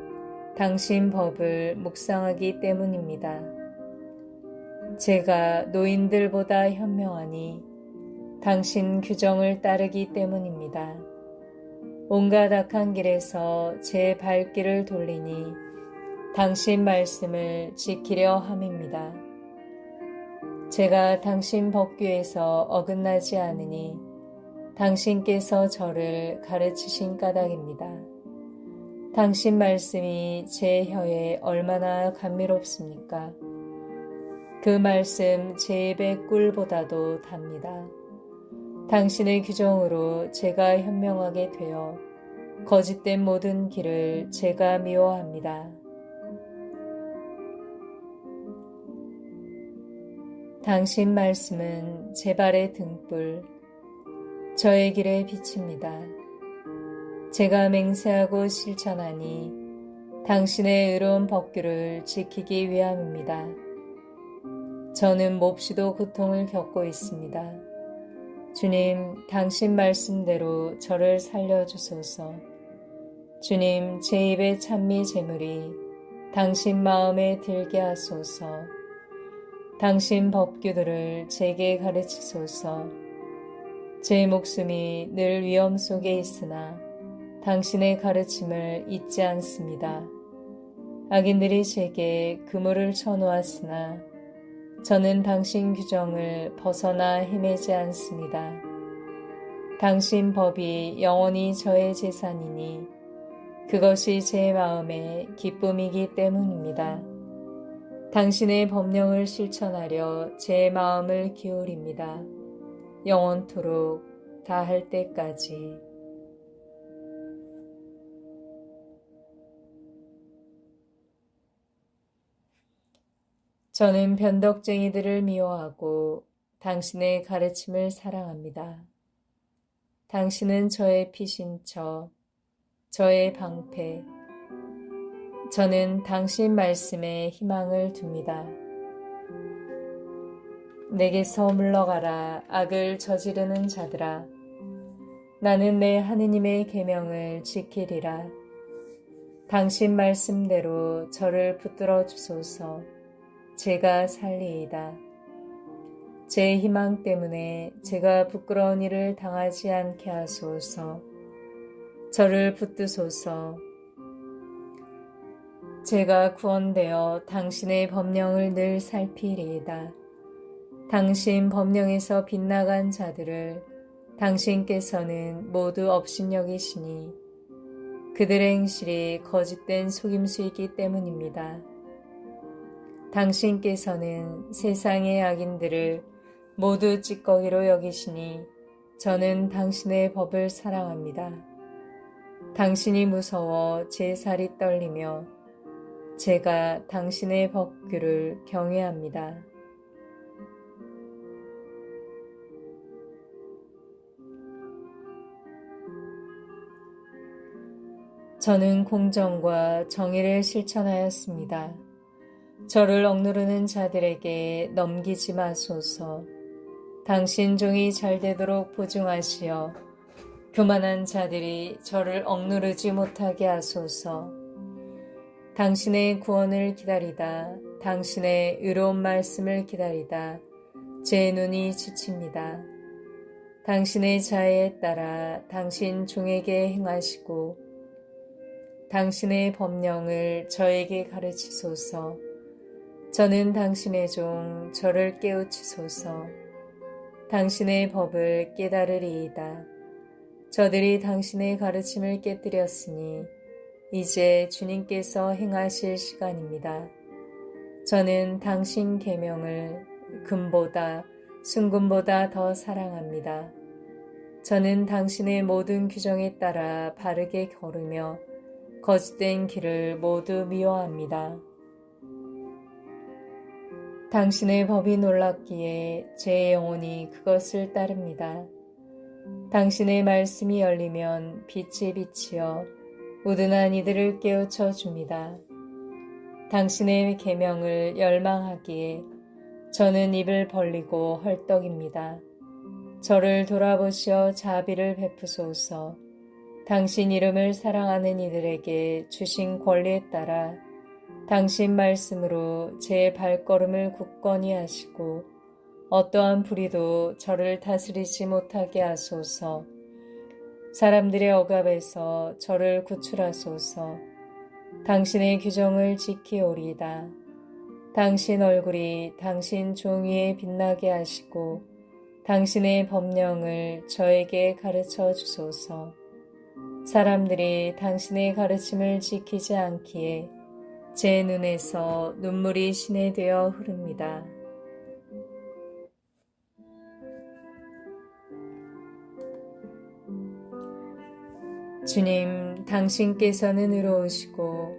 당신 법을 묵상하기 때문입니다. 제가 노인들보다 현명하니 당신 규정을 따르기 때문입니다. 온갖 악한 길에서 제 발길을 돌리니 당신 말씀을 지키려 함입니다. 제가 당신 법규에서 어긋나지 않으니 당신께서 저를 가르치신 까닭입니다. 당신 말씀이 제 혀에 얼마나 감미롭습니까? 그 말씀 제 입의 꿀보다도 답니다. 당신의 규정으로 제가 현명하게 되어 거짓된 모든 길을 제가 미워합니다. 당신 말씀은 제 발의 등불, 저의 길의 빛입니다. 제가 맹세하고 실천하니 당신의 의로운 법규를 지키기 위함입니다. 저는 몹시도 고통을 겪고 있습니다. 주님, 당신 말씀대로 저를 살려주소서. 주님, 제 입의 찬미 제물이 당신 마음에 들게 하소서. 당신 법규들을 제게 가르치소서. 제 목숨이 늘 위험 속에 있으나 당신의 가르침을 잊지 않습니다. 악인들이 제게 그물을 쳐놓았으나 저는 당신 규정을 벗어나 헤매지 않습니다. 당신 법이 영원히 저의 재산이니 그것이 제 마음의 기쁨이기 때문입니다. 당신의 법령을 실천하려 제 마음을 기울입니다. 영원토록 다할 때까지. 저는 변덕쟁이들을 미워하고 당신의 가르침을 사랑합니다. 당신은 저의 피신처, 저의 방패. 저는 당신 말씀에 희망을 둡니다. 내게서 물러가라, 악을 저지르는 자들아. 나는 내 하느님의 계명을 지키리라. 당신 말씀대로 저를 붙들어 주소서. 제가 살리이다. 제 희망 때문에 제가 부끄러운 일을 당하지 않게 하소서. 저를 붙드소서. 제가 구원되어 당신의 법령을 늘 살피리이다. 당신 법령에서 빗나간 자들을 당신께서는 모두 업신여기시니 그들의 행실이 거짓된 속임수이기 때문입니다. 당신께서는 세상의 악인들을 모두 찌꺼기로 여기시니 저는 당신의 법을 사랑합니다. 당신이 무서워 제 살이 떨리며 제가 당신의 법규를 경외합니다. 저는 공정과 정의를 실천하였습니다. 저를 억누르는 자들에게 넘기지 마소서. 당신 종이 잘되도록 보증하시어 교만한 자들이 저를 억누르지 못하게 하소서. 당신의 구원을 기다리다, 당신의 의로운 말씀을 기다리다 제 눈이 지칩니다. 당신의 자애에 따라 당신 종에게 행하시고 당신의 법령을 저에게 가르치소서. 저는 당신의 종, 저를 깨우치소서. 당신의 법을 깨달으리이다. 저들이 당신의 가르침을 깨뜨렸으니 이제 주님께서 행하실 시간입니다. 저는 당신 계명을 금보다 순금보다 더 사랑합니다. 저는 당신의 모든 규정에 따라 바르게 걸으며 거짓된 길을 모두 미워합니다. 당신의 법이 놀랍기에 제 영혼이 그것을 따릅니다. 당신의 말씀이 열리면 빛이 비치어 우둔한 이들을 깨우쳐 줍니다. 당신의 계명을 열망하기에 저는 입을 벌리고 헐떡입니다. 저를 돌아보시어 자비를 베푸소서. 당신 이름을 사랑하는 이들에게 주신 권리에 따라 당신 말씀으로 제 발걸음을 굳건히 하시고 어떠한 불의도 저를 다스리지 못하게 하소서. 사람들의 억압에서 저를 구출하소서. 당신의 규정을 지키오리이다. 당신 얼굴이 당신 종위에 빛나게 하시고 당신의 법령을 저에게 가르쳐 주소서. 사람들이 당신의 가르침을 지키지 않기에 제 눈에서 눈물이 신에 되어 흐릅니다. 주님, 당신께서는 의로우시고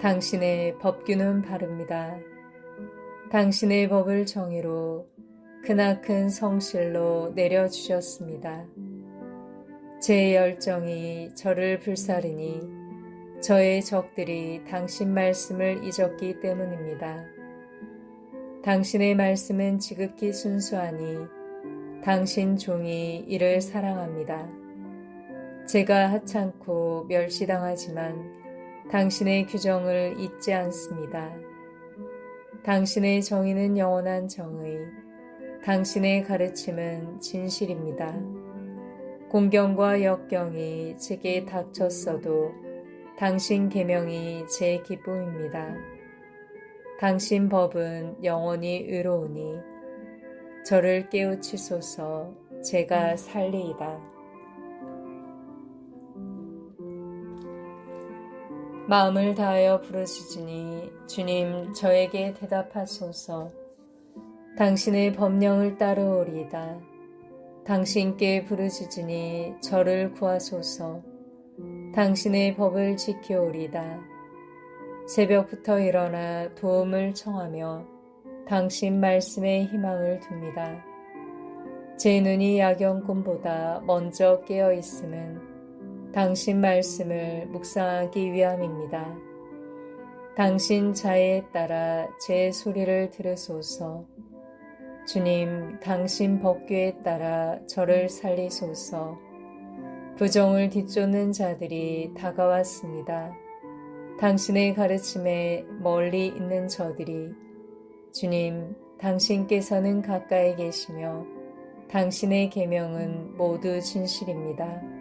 당신의 법규는 바릅니다. 당신의 법을 정의로 크나큰 성실로 내려주셨습니다. 제 열정이 저를 불사르니 저의 적들이 당신 말씀을 잊었기 때문입니다. 당신의 말씀은 지극히 순수하니 당신 종이 이를 사랑합니다. 제가 하찮고 멸시당하지만 당신의 규정을 잊지 않습니다. 당신의 정의는 영원한 정의, 당신의 가르침은 진실입니다. 공경과 역경이 제게 닥쳤어도 당신 계명이 제 기쁨입니다. 당신 법은 영원히 의로우니 저를 깨우치소서. 제가 살리이다. 마음을 다하여 부르짖으니 주님 저에게 대답하소서. 당신의 법령을 따르오리이다. 당신께 부르짖으니 저를 구하소서. 당신의 법을 지키오리다. 새벽부터 일어나 도움을 청하며 당신 말씀에 희망을 둡니다. 제 눈이 야경꾼보다 먼저 깨어 있음은 당신 말씀을 묵상하기 위함입니다. 당신 자애에 따라 제 소리를 들으소서. 주님, 당신 법궤에 따라 저를 살리소서. 부정을 뒤쫓는 자들이 다가왔습니다. 당신의 가르침에 멀리 있는 저들이 주님, 당신께서는 가까이 계시며 당신의 계명은 모두 진실입니다.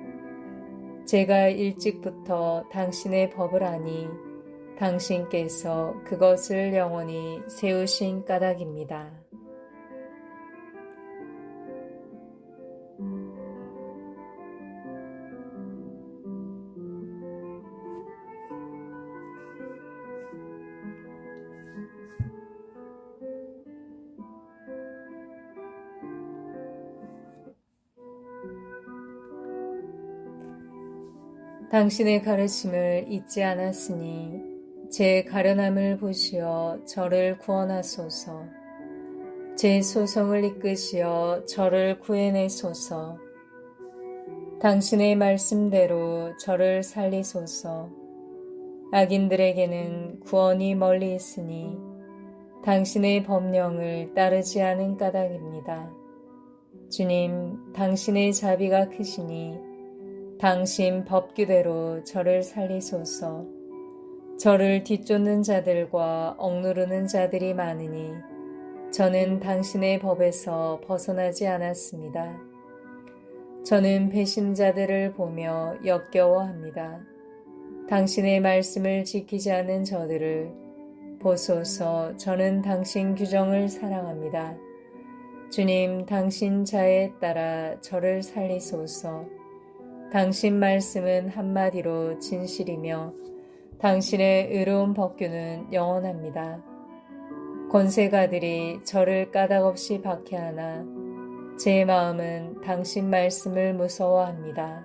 제가 일찍부터 당신의 법을 아니 당신께서 그것을 영원히 세우신 까닭입니다. 당신의 가르침을 잊지 않았으니 제 가련함을 보시어 저를 구원하소서. 제 소송을 이끄시어 저를 구해내소서. 당신의 말씀대로 저를 살리소서. 악인들에게는 구원이 멀리 있으니 당신의 법령을 따르지 않은 까닭입니다. 주님, 당신의 자비가 크시니 당신 법규대로 저를 살리소서. 저를 뒤쫓는 자들과 억누르는 자들이 많으니 저는 당신의 법에서 벗어나지 않았습니다. 저는 배신자들을 보며 역겨워합니다. 당신의 말씀을 지키지 않는 저들을 보소서. 저는 당신 규정을 사랑합니다. 주님, 당신 자애에 따라 저를 살리소서. 당신 말씀은 한마디로 진실이며 당신의 의로운 법규는 영원합니다. 권세가들이 저를 까닭없이 박해하나 제 마음은 당신 말씀을 무서워합니다.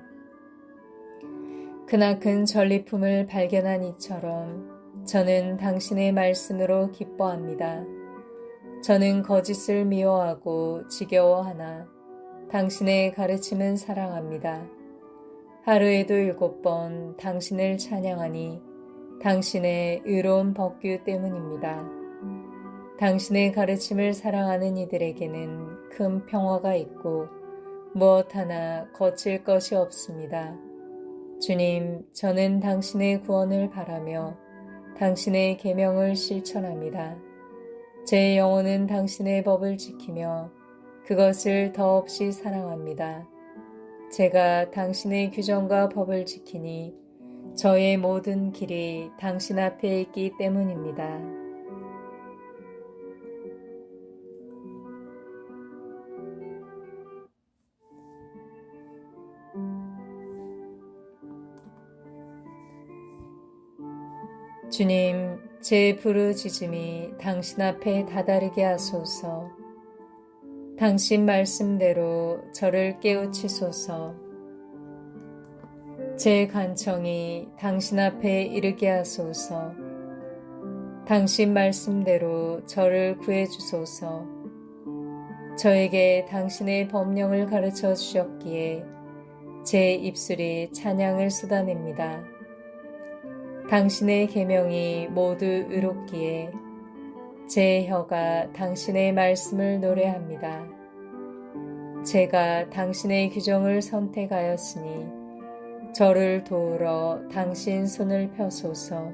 크나큰 전리품을 발견한 이처럼 저는 당신의 말씀으로 기뻐합니다. 저는 거짓을 미워하고 지겨워하나 당신의 가르침은 사랑합니다. 하루에도 7번 당신을 찬양하니 당신의 의로운 법규 때문입니다. 당신의 가르침을 사랑하는 이들에게는 큰 평화가 있고 무엇 하나 거칠 것이 없습니다. 주님, 저는 당신의 구원을 바라며 당신의 계명을 실천합니다. 제 영혼은 당신의 법을 지키며 그것을 더없이 사랑합니다. 제가 당신의 규정과 법을 지키니 저의 모든 길이 당신 앞에 있기 때문입니다. 주님, 제 부르짖음이 당신 앞에 다다르게 하소서. 당신 말씀대로 저를 깨우치소서. 제 간청이 당신 앞에 이르게 하소서. 당신 말씀대로 저를 구해주소서. 저에게 당신의 법령을 가르쳐 주셨기에 제 입술이 찬양을 쏟아냅니다. 당신의 계명이 모두 의롭기에 제 혀가 당신의 말씀을 노래합니다. 제가 당신의 규정을 선택하였으니 저를 도우러 당신 손을 펴소서.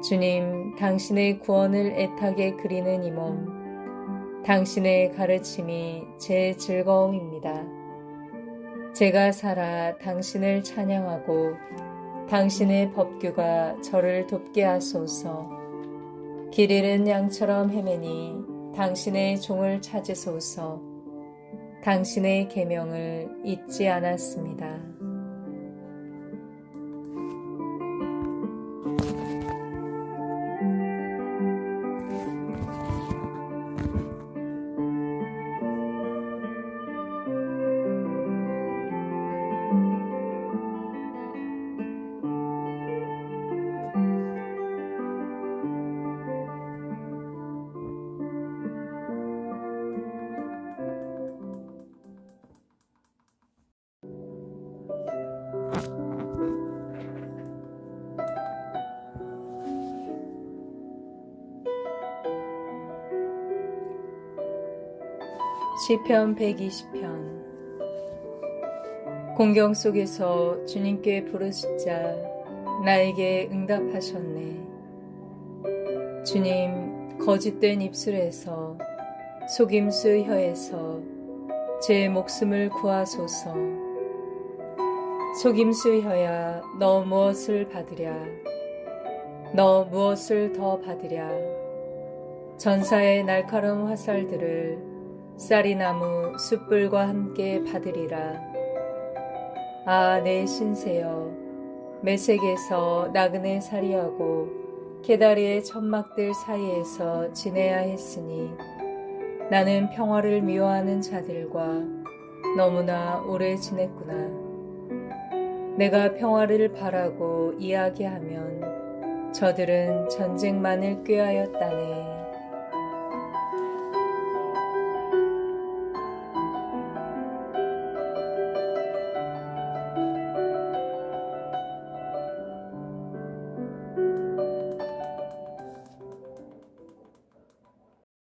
주님, 당신의 구원을 애타게 그리는 이 몸, 당신의 가르침이 제 즐거움입니다. 제가 살아 당신을 찬양하고 당신의 법규가 저를 돕게 하소서. 길 잃은 양처럼 헤매니 당신의 종을 찾으소서. 당신의 계명을 잊지 않았습니다. 시편 120편. 공경 속에서 주님께 부르짖자 나에게 응답하셨네. 주님, 거짓된 입술에서 속임수 혀에서 제 목숨을 구하소서. 속임수 혀야, 너 무엇을 받으랴? 너 무엇을 더 받으랴? 전사의 날카로운 화살들을 쌀이나무 숯불과 함께 받으리라. 아, 내 신세여, 메색에서 나그네 살이하고 게다리의 천막들 사이에서 지내야 했으니 나는 평화를 미워하는 자들과 너무나 오래 지냈구나. 내가 평화를 바라고 이야기하면 저들은 전쟁만을 꾀하였다네.